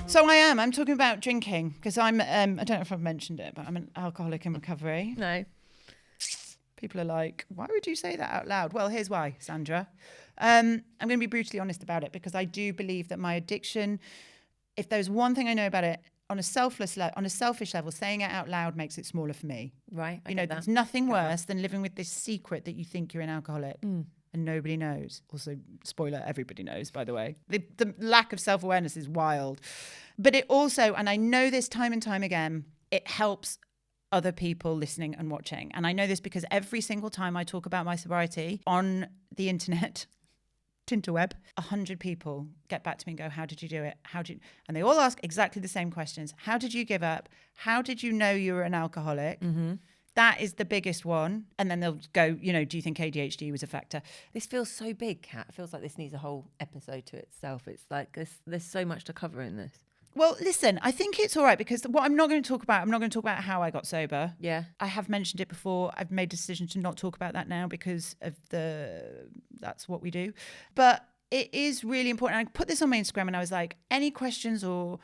So I'm talking about drinking, because I'm, I don't know if I've mentioned it, but I'm an alcoholic in recovery. No. People are like, why would you say that out loud? Well, here's why, Sandra. I'm going to be brutally honest about it because I do believe that my addiction, if there's one thing I know about it, on a selfish level, saying it out loud makes it smaller for me. Right. I You know, get that. there's nothing worse than living with this secret that you think you're an alcoholic and nobody knows. Also, spoiler, everybody knows, by the way. The lack of self-awareness is wild. But it also, and I know this time and time again, it helps other people listening and watching. And I know this because every single time I talk about my sobriety on the internet, Tinterweb, 100 people get back to me and go, how did you do it? And they all ask exactly the same questions. How did you give up? How did you know you were an alcoholic? That is the biggest one. And then they'll go, you know, do you think ADHD was a factor? This feels so big, Kat. It feels like this needs a whole episode to itself. It's like there's so much to cover in this. Well, listen, I think it's all right because what I'm not going to talk about how I got sober. Yeah. I have mentioned it before. I've made a decision to not talk about that now because of that's what we do. But it is really important. I put this on my Instagram and I was like, any questions or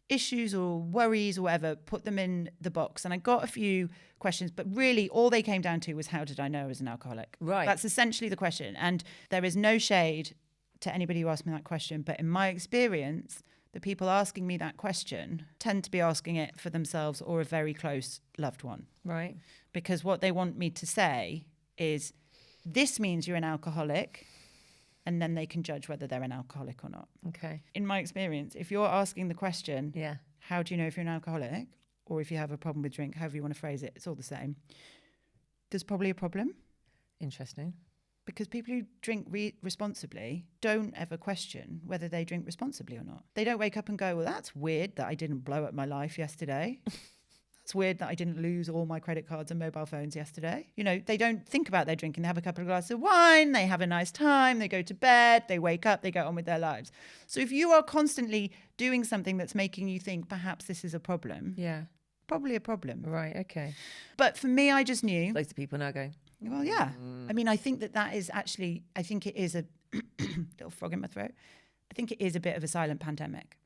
issues or worries or whatever, put them in the box. And I got a few questions, but really all they came down to was, how did I know I was an alcoholic? Right. That's essentially the question. And there is no shade to anybody who asked me that question. But in my experience, the people asking me that question tend to be asking it for themselves or a very close loved one. Right. Because what they want me to say is, this means you're an alcoholic, and then they can judge whether they're an alcoholic or not. Okay. In my experience, if you're asking the question, Yeah. how do you know if you're an alcoholic, or if you have a problem with drink, however you want to phrase it, it's all the same. There's probably a problem. Interesting. Because people who drink responsibly don't ever question whether they drink responsibly or not. They don't wake up and go, well, that's weird that I didn't blow up my life yesterday. That's weird that I didn't lose all my credit cards and mobile phones yesterday. You know, they don't think about their drinking. They have a couple of glasses of wine, they have a nice time, they go to bed, they wake up, they go on with their lives. So if you are constantly doing something that's making you think perhaps this is a problem, Yeah. probably a problem. Right. Okay. But for me, I just knew. Loads of people now going, Well, yeah. I mean, I think that is actually, I think it is a little frog in my throat. I think it is a bit of a silent pandemic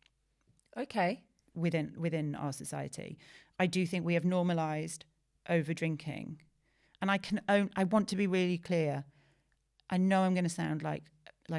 okay. within our society. I do think we have normalized over drinking. And I want to be really clear. I know I'm going to sound like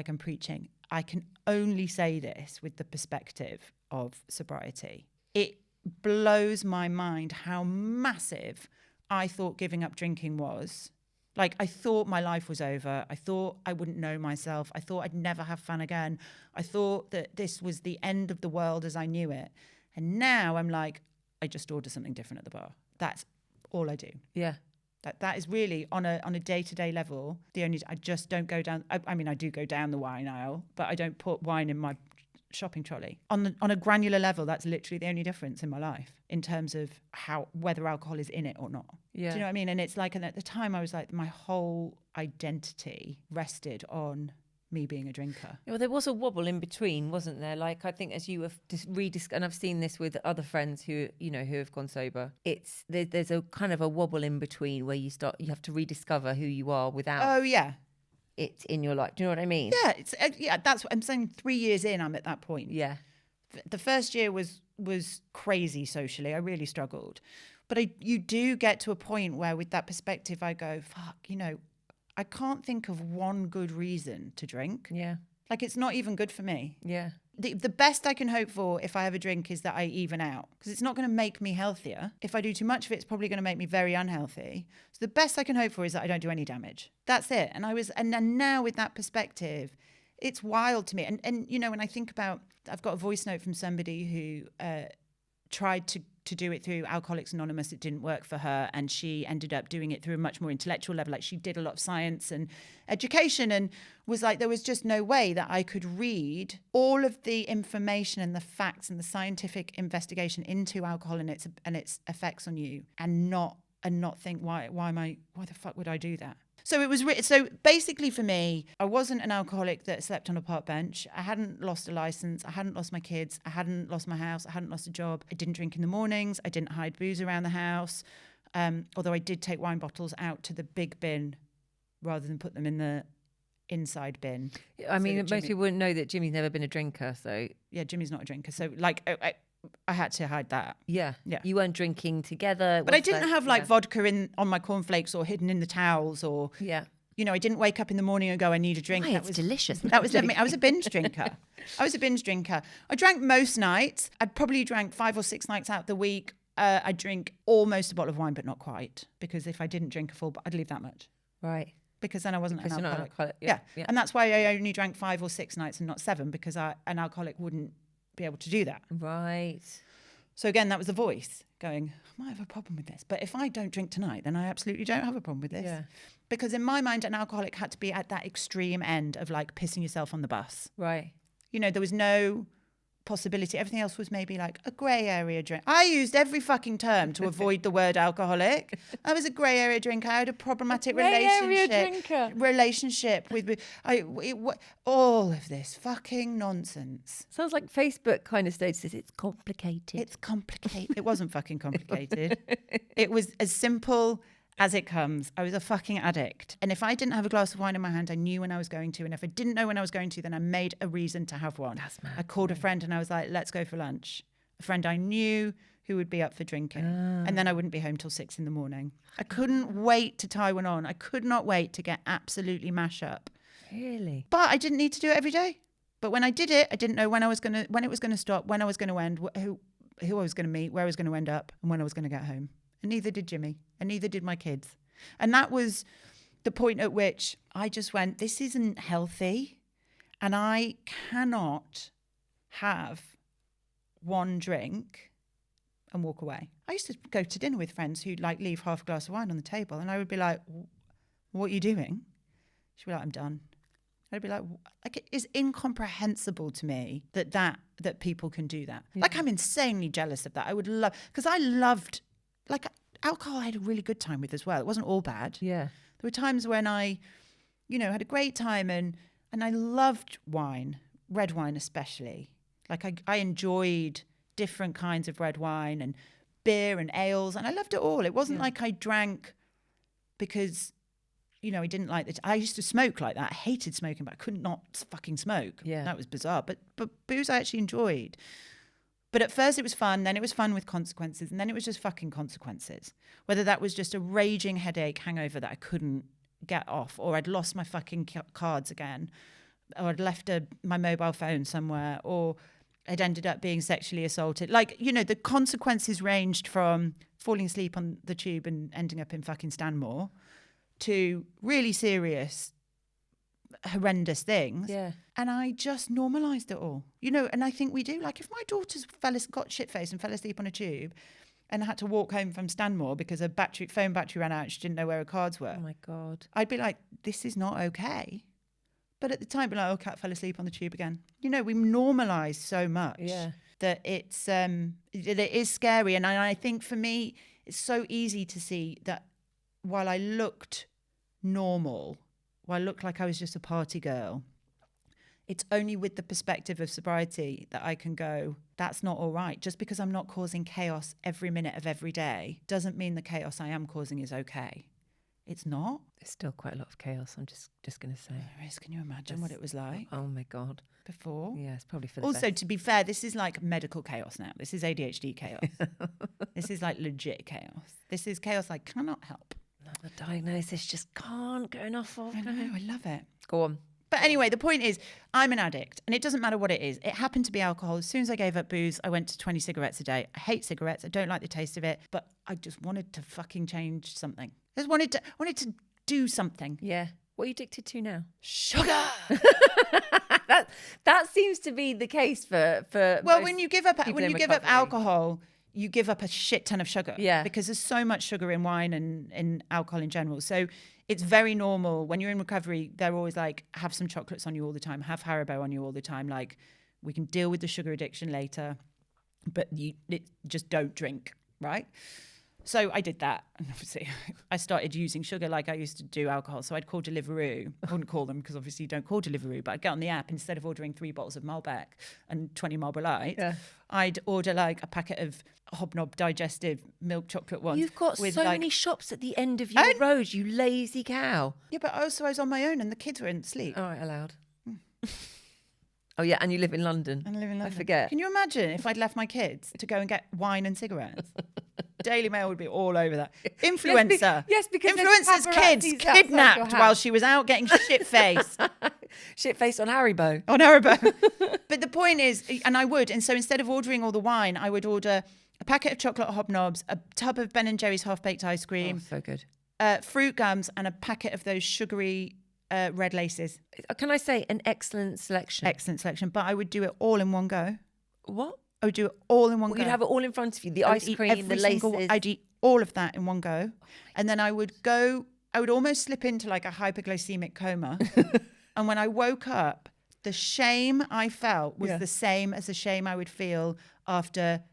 I'm preaching. I can only say this with the perspective of sobriety. It blows my mind how massive I thought giving up drinking was. Like, I thought my life was over. I thought I wouldn't know myself. I thought I'd never have fun again. I thought that this was the end of the world as I knew it. And now I'm like, I just order something different at the bar. That's all I do. Yeah. That is really on a day-to-day level. I just don't go down. I mean, I do go down the wine aisle, but I don't put wine in my shopping trolley. On a granular level, that's literally the only difference in my life in terms of whether alcohol is in it or not. Yeah. Do you know what I mean? And it's like, and at the time I was like, my whole identity rested on me being a drinker. Well, there was a wobble in between, wasn't there? Like, I think as you have and I've seen this with other friends who have gone sober. There's a kind of a wobble in between where you have to rediscover who you are without. Oh yeah. It in your life. Do you know what I mean? Yeah, that's what I'm saying. 3 years in, I'm at that point. Yeah. The first year was crazy socially. I really struggled. But you do get to a point where with that perspective, I go, fuck, I can't think of one good reason to drink. Yeah. Like, it's not even good for me. Yeah. The best I can hope for if I have a drink is that I even out, because it's not going to make me healthier. If I do too much of it, it's probably going to make me very unhealthy. So the best I can hope for is that I don't do any damage. That's it. And then now with that perspective, it's wild to me. And when I think about, I've got a voice note from somebody who tried to do it through Alcoholics Anonymous. It didn't work for her, and she ended up doing it through a much more intellectual level. Like, she did a lot of science and education, and was like, there was just no way that I could read all of the information and the facts and the scientific investigation into alcohol and its effects on you, and not think, why the fuck would I do that? So it was so basically for me, I wasn't an alcoholic that slept on a park bench. I hadn't lost a license. I hadn't lost my kids. I hadn't lost my house. I hadn't lost a job. I didn't drink in the mornings. I didn't hide booze around the house. Although I did take wine bottles out to the big bin rather than put them in the inside bin. I mean, most people wouldn't know that Jimmy's never been a drinker. So yeah, Jimmy's not a drinker. So like, I had to hide that. Yeah. Yeah. You weren't drinking together. But I Was didn't that- have like yeah. vodka on my cornflakes or hidden in the towels or, Yeah. you know, I didn't wake up in the morning and go, I need a drink. Why, That it's was delicious. That was definitely, I was a binge drinker. I drank most nights. I'd probably drank 5 or 6 nights out the week. I'd drink almost a bottle of wine, but not quite. Because if I didn't drink a full, I'd leave that much. Right. Because then I wasn't Because an you're not an alcoholic. alcoholic. Yeah. And that's why I only drank 5 or 6 nights and not 7, because an alcoholic wouldn't be able to do that. Right. So again, that was the voice going, I might have a problem with this. But if I don't drink tonight, then I absolutely don't have a problem with this. Yeah. Because in my mind, an alcoholic had to be at that extreme end of like pissing yourself on the bus. Right. You know, there was no possibility. Everything else was maybe like a grey area drink. I used every fucking term to avoid the word alcoholic. I was a grey area drinker. I had a problematic Grey area relationship. drinker. with all of this fucking nonsense. Sounds like Facebook kind of statuses. It's complicated. It's complicated. It wasn't fucking complicated. It was as simple as it comes. I was a fucking addict. And if I didn't have a glass of wine in my hand, I knew when I was going to. And if I didn't know when I was going to, then I made a reason to have one. That's mad. I called a friend and I was like, let's go for lunch. A friend I knew who would be up for drinking. And then I wouldn't be home till 6 a.m. I couldn't wait to tie one on. I could not wait to get absolutely mash up. Really? But I didn't need to do it every day. But when I did it, I didn't know when it was going to stop, when I was going to end, who I was going to meet, where I was going to end up, and when I was going to get home. And neither did Jimmy, and neither did my kids. And that was the point at which I just went, this isn't healthy, and I cannot have one drink and walk away. I used to go to dinner with friends who'd like leave half a glass of wine on the table, and I would be like, what are you doing? She'd be like, I'm done. I'd be like it is incomprehensible to me that people can do that. Yeah. Like, I'm insanely jealous of that. I would love, because I loved, like, alcohol I had a really good time with as well. It wasn't all bad. Yeah. There were times when I, you know, had a great time and I loved wine, red wine especially. Like, I enjoyed different kinds of red wine and beer and ales, and I loved it all. It wasn't like I drank because, you know, I didn't like it. I used to smoke like that. I hated smoking, but I could not fucking smoke. Yeah. That was bizarre. But booze I actually enjoyed. But at first it was fun, then it was fun with consequences, and then it was just fucking consequences. Whether that was just a raging headache hangover that I couldn't get off, or I'd lost my fucking cards again, or I'd left my mobile phone somewhere, or I'd ended up being sexually assaulted. Like, you know, the consequences ranged from falling asleep on the tube and ending up in fucking Stanmore to really serious, horrendous things. Yeah. And I just normalised it all. You know, and I think we do. Like, if my daughter's got shit-faced and fell asleep on a tube and had to walk home from Stanmore because her phone battery ran out and she didn't know where her cards were, Oh my God. I'd be like, this is not okay. But at the time, I'd be like, oh, Kat fell asleep on the tube again. You know, we normalise so much that it is scary. And I think for me, it's so easy to see that while I looked normal, while I looked like I was just a party girl, it's only with the perspective of sobriety that I can go, that's not all right. Just because I'm not causing chaos every minute of every day doesn't mean the chaos I am causing is okay. It's not. There's still quite a lot of chaos. I'm just going to say. There is. Can you imagine what it was like Oh my God. before? Yeah, it's probably for the Also, best. to be fair, this is like medical chaos now. This is ADHD chaos. This is like legit chaos. This is chaos I cannot help. Another diagnosis just can't get enough of. I know. I love it. Go on. But anyway, the point is, I'm an addict, and it doesn't matter what it is. It happened to be alcohol. As soon as I gave up booze, I went to 20 cigarettes a day. I hate cigarettes. I don't like the taste of it, but I just wanted to fucking change something. I just wanted to do something. Yeah. What are you addicted to now? Sugar. That seems to be the case for Well, most when you give up people in recovery. alcohol, you give up a shit ton of sugar. Yeah. Because there's so much sugar in wine and in alcohol in general. So it's very normal when you're in recovery. They're always like, have some chocolates on you all the time, have Haribo on you all the time. Like, we can deal with the sugar addiction later, but just don't drink, right? So I did that, and obviously I started using sugar like I used to do alcohol. So I'd call Deliveroo. I wouldn't call them because obviously you don't call Deliveroo, but I'd get on the app, instead of ordering 3 bottles of Malbec and 20 Marlboro Light, I'd order like a packet of Hobnob digestive milk chocolate ones. You've got with so like, many shops at the end of your road, you lazy cow. Yeah, but also I was on my own and the kids were asleep. All right, allowed. Oh yeah, and you live in London. And I live in London. I forget. Can you imagine if I'd left my kids to go and get wine and cigarettes? Daily Mail would be all over that. Influencer. Yes, because there's influencer's kids paparazzis outside your kidnapped while house. she was out getting shit-faced Shit face on Haribo. on Haribo. But the point is, and I would, and so instead of ordering all the wine, I would order a packet of chocolate hobnobs, a tub of Ben & Jerry's half-baked ice Oh, cream, so good. fruit gums, and a packet of those sugary red laces. Can I say an excellent selection? Excellent selection. But I would do it all in one go. What? I would do it all in one Well, go. you'd have it all in front of you. The I would ice eat cream, the every single- laces. I'd eat all of that in one go. And then I would almost slip into like a hypoglycemic coma. And when I woke up, the shame I felt was the same as the shame I would feel after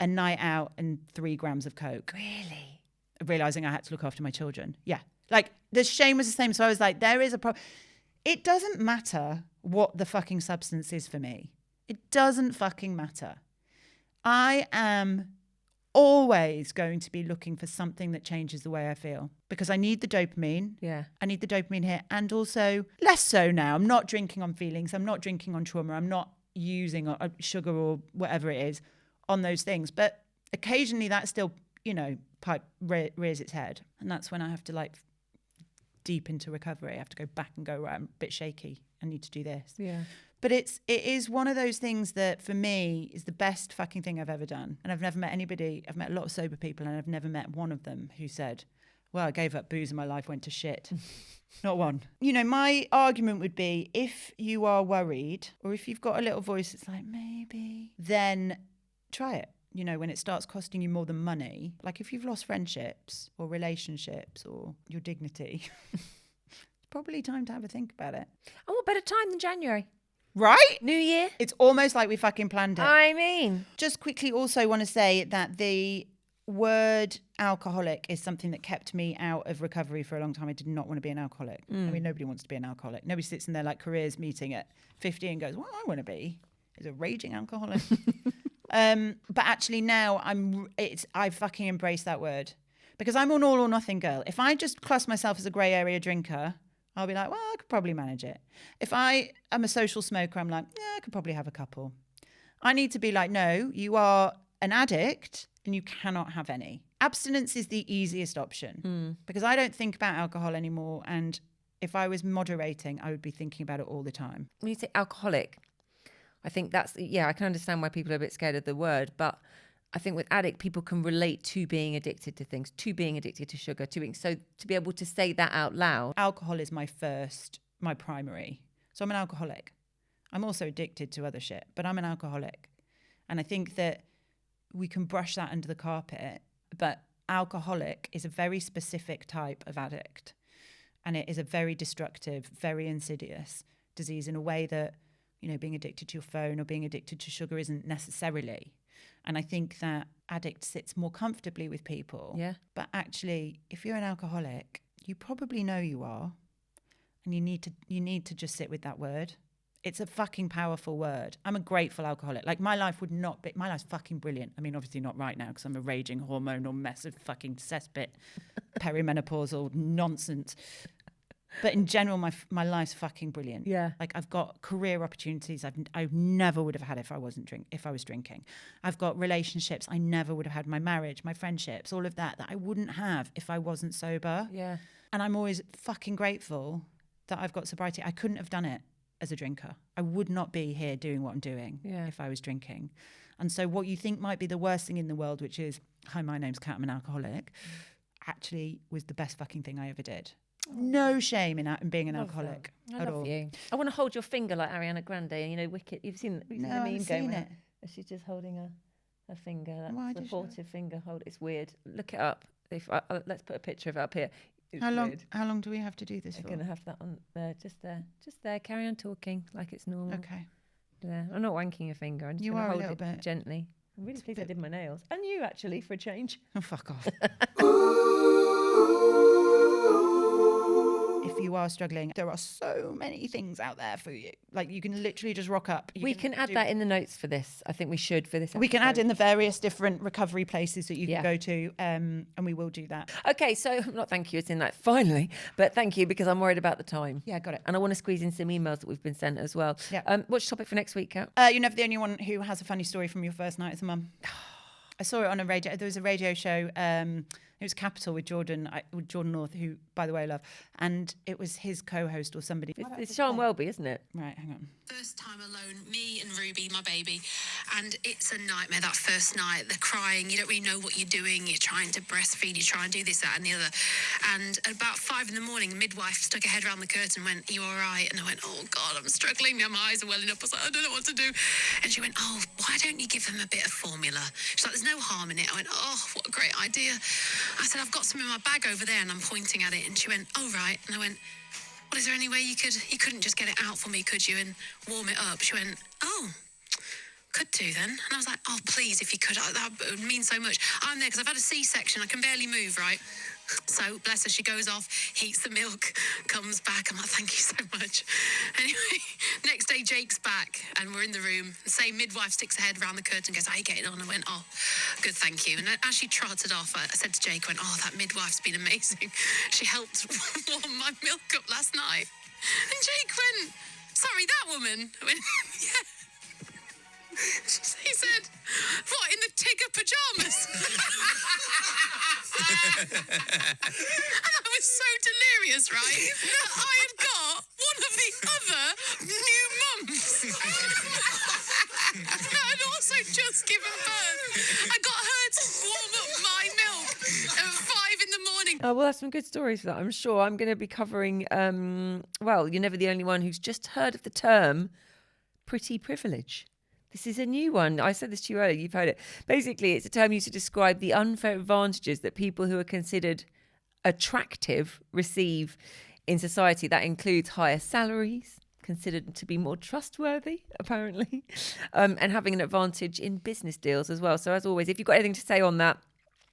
a night out and 3 grams of Coke. Really? Realizing I had to look after my children. Yeah. Like the shame was the same. So I was like, there is a problem. It doesn't matter what the fucking substance is for me. It doesn't fucking matter. I am always going to be looking for something that changes the way I feel because I need the dopamine. Yeah. I need the dopamine here. And also less so now. I'm not drinking on feelings. I'm not drinking on trauma. I'm not using sugar or whatever it is on those things. But occasionally that still, rears its head. And that's when I have to like deep into recovery. I have to go back and go, right, I'm a bit shaky. I need to do this. Yeah. But it is one of those things that for me is the best fucking thing I've ever done. And I've never met anybody, I've met a lot of sober people and I've never met one of them who said, well, I gave up booze and my life went to shit. Not one. My argument would be if you are worried or if you've got a little voice that's like, maybe, then try it. When it starts costing you more than money, like if you've lost friendships or relationships or your dignity, it's probably time to have a think about it. Oh, what better time than January? Right? New Year? It's almost like we fucking planned it. I mean. Just quickly also want to say that the word alcoholic is something that kept me out of recovery for a long time. I did not want to be an alcoholic. I mean, nobody wants to be an alcoholic. Nobody sits in their like careers meeting at 50 and goes, what I want to be is a raging alcoholic. But actually now I fucking embrace that word because I'm an all or nothing girl. If I just class myself as a grey area drinker, I'll be like, well, I could probably manage it. If I am a social smoker, I'm like, yeah, I could probably have a couple. I need to be like, no, you are an addict and you cannot have any. Abstinence is the easiest option because I don't think about alcohol anymore. And if I was moderating, I would be thinking about it all the time. When you say alcoholic, I think I can understand why people are a bit scared of the word, but I think with addict, people can relate to being addicted to things, to being addicted to sugar, so to be able to say that out loud. Alcohol is my primary. So I'm an alcoholic. I'm also addicted to other shit, but I'm an alcoholic. And I think that we can brush that under the carpet, but alcoholic is a very specific type of addict. And it is a very destructive, very insidious disease in a way that, being addicted to your phone or being addicted to sugar isn't necessarily. And I think that addict sits more comfortably with people. Yeah. But actually, if you're an alcoholic, you probably know you are. And you need to just sit with that word. It's a fucking powerful word. I'm a grateful alcoholic. Like my life's fucking brilliant. I mean, obviously not right now because I'm a raging hormonal mess of fucking cesspit, perimenopausal nonsense. But in general, my life's fucking brilliant. Yeah. Like I've got career opportunities I never would have had if I was drinking. I've got relationships I never would have had. My marriage, my friendships, all of that I wouldn't have if I wasn't sober. Yeah. And I'm always fucking grateful that I've got sobriety. I couldn't have done it as a drinker. I would not be here doing what I'm doing if I was drinking. And so what you think might be the worst thing in the world, which is, hi, my name's Kat, I'm an alcoholic, actually was the best fucking thing I ever did. No shame in being an alcoholic I at love all. you. I want to hold your finger like Ariana Grande and Wicked. You've seen the No, I meme haven't going seen around? it. She's just holding her finger. Why That's did you- supportive finger hold. It's weird. Look it up. Let's put a picture of it up here. It's How long? weird. How long do we have to do this We're for? going to have that on there, just there. Carry on talking like it's normal. Okay. There. I'm not wanking your finger. I'm just You gonna are a hold little it bit. gently. I'm really pleased I did my nails. And you actually, for a change. Oh, fuck off. If you are struggling, there are so many things out there for you. Like you can literally just rock up. We can add that in the notes for this. I think we should for this episode. We can add in the various different recovery places that you Yeah. can go to, and we will do that. Okay, so not thank you, it's in like finally, but thank you because I'm worried about the time. Yeah, got it. And I want to squeeze in some emails that we've been sent as well. Yeah. What's your topic for next week, Kat? You're never the only one who has a funny story from your first night as a mum. I saw it on a radio. There was a radio show. It was Capital with Jordan North, who, by the way, I love. And it was his co-host or somebody. It's Sean Welby, isn't it? Right, hang on. First time alone, me and Ruby, my baby, and it's a nightmare. That first night, the crying, you don't really know what you're doing. You're trying to breastfeed, you try and do this, that, and the other. And at about 5 a.m, the midwife stuck her head around the curtain and went, "Are you all right?" And I went, "Oh God, I'm struggling. My eyes are welling up." I was like, "I don't know what to do." And she went, "Oh, why don't you give them a bit of formula?" She's like, "There's no harm in it." I went, "Oh, what a great idea." I said, "I've got some in my bag over there," and I'm pointing at it. And she went, "Oh, right." And I went, "Well, is there any way you couldn't just get it out for me, could you, and warm it up?" She went, "Oh, could do then." And I was like, "Oh, please, if you could, that would mean so much. I'm there because I've had a C-section. I can barely move, right?" So, bless her, she goes off, heats the milk, comes back. I'm like, "Thank you so much." Anyway, next day, Jake's back, and we're in the room. The same midwife sticks her head around the curtain and goes, "How are you getting on?" I went, "Oh, good, thank you." And as she trotted off, I said to Jake, "Oh, that midwife's been amazing. She helped warm my milk up last night." And Jake went, "Sorry, that woman?" I went, "Yeah." He said, "What, in the Tigger pyjamas?" And I was so delirious, right, that I had got one of the other new mums that had also just given birth. I got her to warm up my milk at 5 a.m. Oh, well, that's some good stories for that, I'm sure. I'm going to be covering, well, you're never the only one who's just heard of the term pretty privilege. This is a new one. I said this to you earlier. You've heard it. Basically, it's a term used to describe the unfair advantages that people who are considered attractive receive in society. That includes higher salaries, considered to be more trustworthy, apparently, and having an advantage in business deals as well. So as always, if you've got anything to say on that,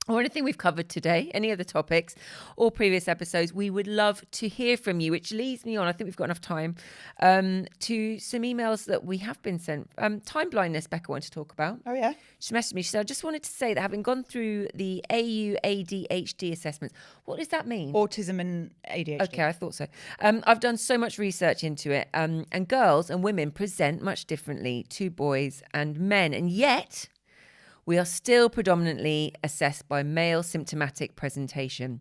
or anything we've covered today, any other topics or previous episodes, we would love to hear from you, which leads me on, I think we've got enough time, to some emails that we have been sent. Time blindness, Becca wanted to talk about. Oh, yeah? She messaged me. She said, "I just wanted to say that having gone through the AU-ADHD assessments," what does that mean? Autism and ADHD. Okay, I thought so. I've done so much research into it, and girls and women present much differently to boys and men, and yet we are still predominantly assessed by male symptomatic presentation.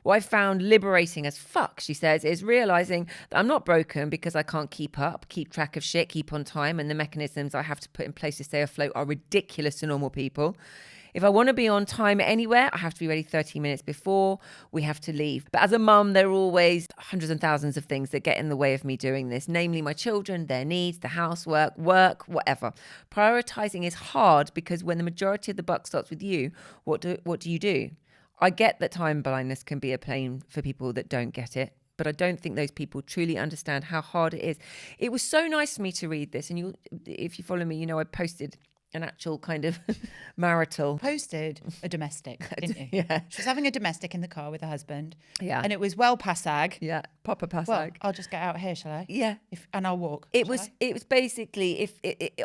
What I found liberating as fuck, she says, is realising that I'm not broken because I can't keep up, keep track of shit, keep on time, and the mechanisms I have to put in place to stay afloat are ridiculous to normal people. If I want to be on time anywhere, I have to be ready 30 minutes before we have to leave. But as a mum, there are always hundreds and thousands of things that get in the way of me doing this, namely my children, their needs, the housework, work, whatever. Prioritising is hard because when the majority of the buck stops with you, what do you do? I get that time blindness can be a pain for people that don't get it, but I don't think those people truly understand how hard it is. It was so nice for me to read this, and if you follow me, you know I posted an actual kind of marital. Posted a domestic, didn't you? Yeah. She was having a domestic in the car with her husband. Yeah. And it was well past ag. Yeah, proper passag. Well, I'll just get out here, shall I? Yeah. And I'll walk. It shall was I? it was basically if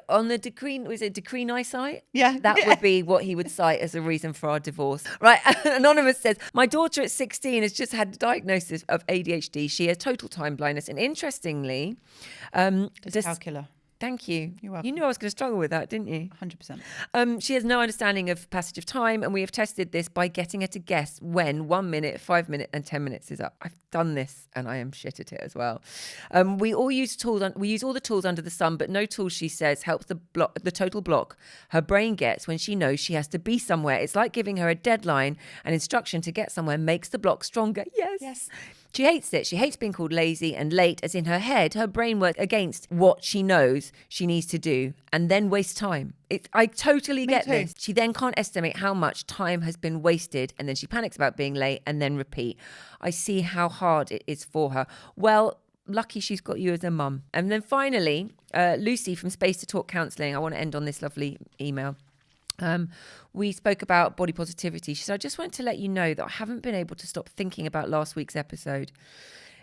on the decree, was it decree eyesight? Yeah. That would be what he would cite as a reason for our divorce. Right. Anonymous says, "My daughter at 16 has just had a diagnosis of ADHD. She has total time blindness, and interestingly, Dyscalculia. Thank you. You're welcome. You knew I was going to struggle with that, didn't you? 100%. She has no understanding of passage of time, and we have tested this by getting her to guess when 1 minute, 5 minutes, and 10 minutes is up. I've done this, and I am shit at it as well. We all use tools. We use all the tools under the sun, but no tool, she says, helps the total block her brain gets when she knows she has to be somewhere. It's like giving her a deadline and instruction to get somewhere makes the block stronger. Yes. She hates it. She hates being called lazy and late, as in her head, her brain works against what she knows she needs to do and then waste time. I totally get too. this. She then can't estimate how much time has been wasted, and then she panics about being late and then repeat. I see how hard it is for her. Well, lucky she's got you as a mum. And then finally, Lucy from Space to Talk Counselling. I want to end on this lovely email. We spoke about body positivity. She said, "I just wanted to let you know that I haven't been able to stop thinking about last week's episode.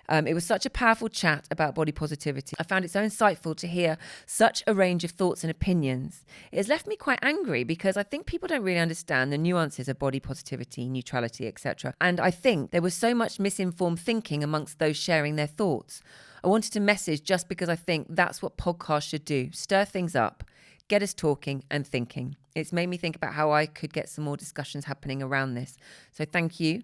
It was such a powerful chat about body positivity. I found it so insightful to hear such a range of thoughts and opinions. It has left me quite angry because I think people don't really understand the nuances of body positivity, neutrality, etc. And I think there was so much misinformed thinking amongst those sharing their thoughts. I wanted to message just because I think that's what podcasts should do. Stir things up, get us talking and thinking. It's made me think about how I could get some more discussions happening around this. So thank you.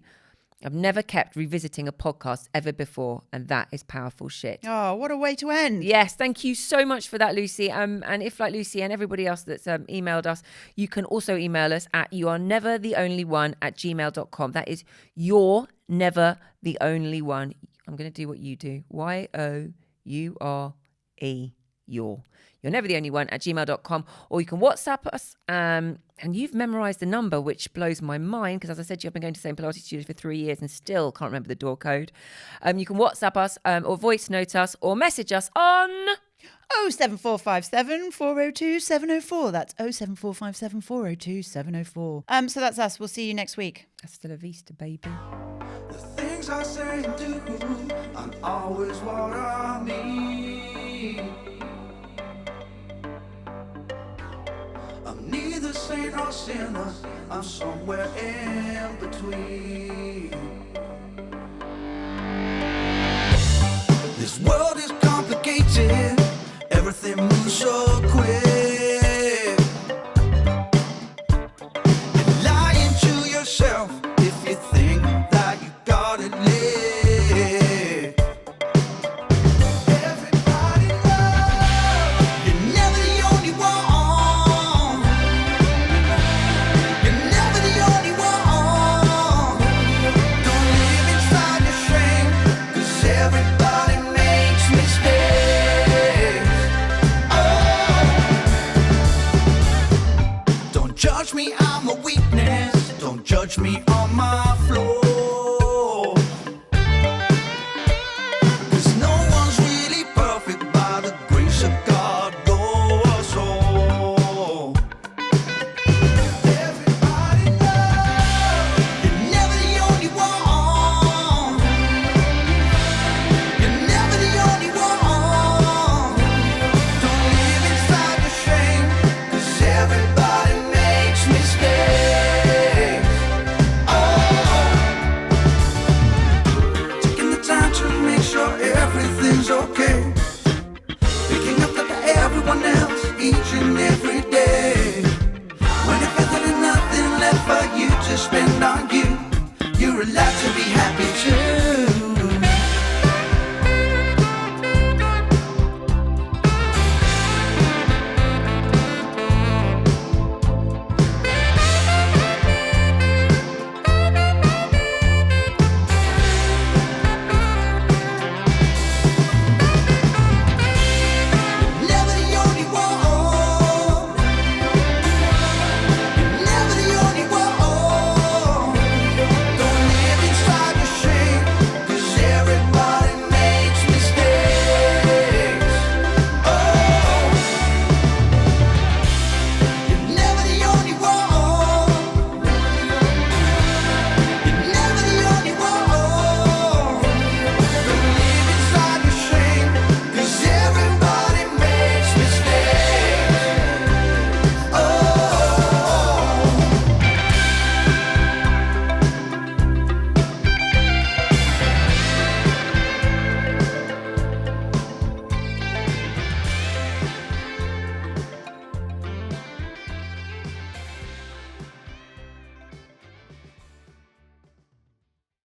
I've never kept revisiting a podcast ever before, and that is powerful shit. Oh, what a way to end. Yes, thank you so much for that, Lucy. And if, like Lucy and everybody else that's emailed us, you can also email us at youarenevertheonlyone@gmail.com. That is you're never the only one. I'm going to do what you do. YOURE, You're never the only one @gmail.com, or you can WhatsApp us. And you've memorized the number, which blows my mind because, as I said, you've been going to the same Pilates studio for 3 years and still can't remember the door code. You can WhatsApp us or voice note us or message us on 07457 402 704. That's 07457 402 704. So that's us. We'll see you next week. Hasta la vista, baby. The things I say and do aren't always what I mean. I'm neither saint nor sinner, I'm somewhere in between. This world is complicated, everything moves so quick. You're lying to yourself if you think that you got it lit. Everybody knows you're never the only one. You're never the only one. Don't live inside your shame, 'cause everybody makes mistakes. Oh, don't judge me, I'm a weakness. Don't judge me on my floor. 'Cause no one's really perfect by the grace of God. Go us all. Everybody knows you're never the only one. You're never the only one. Don't live inside the shame, 'cause everybody makes mistakes. Oh, taking the time to make sure everything's okay. Picking up like everyone else each and every day. When it feels like there's nothing left for you to spend on you, you're allowed to be happy too.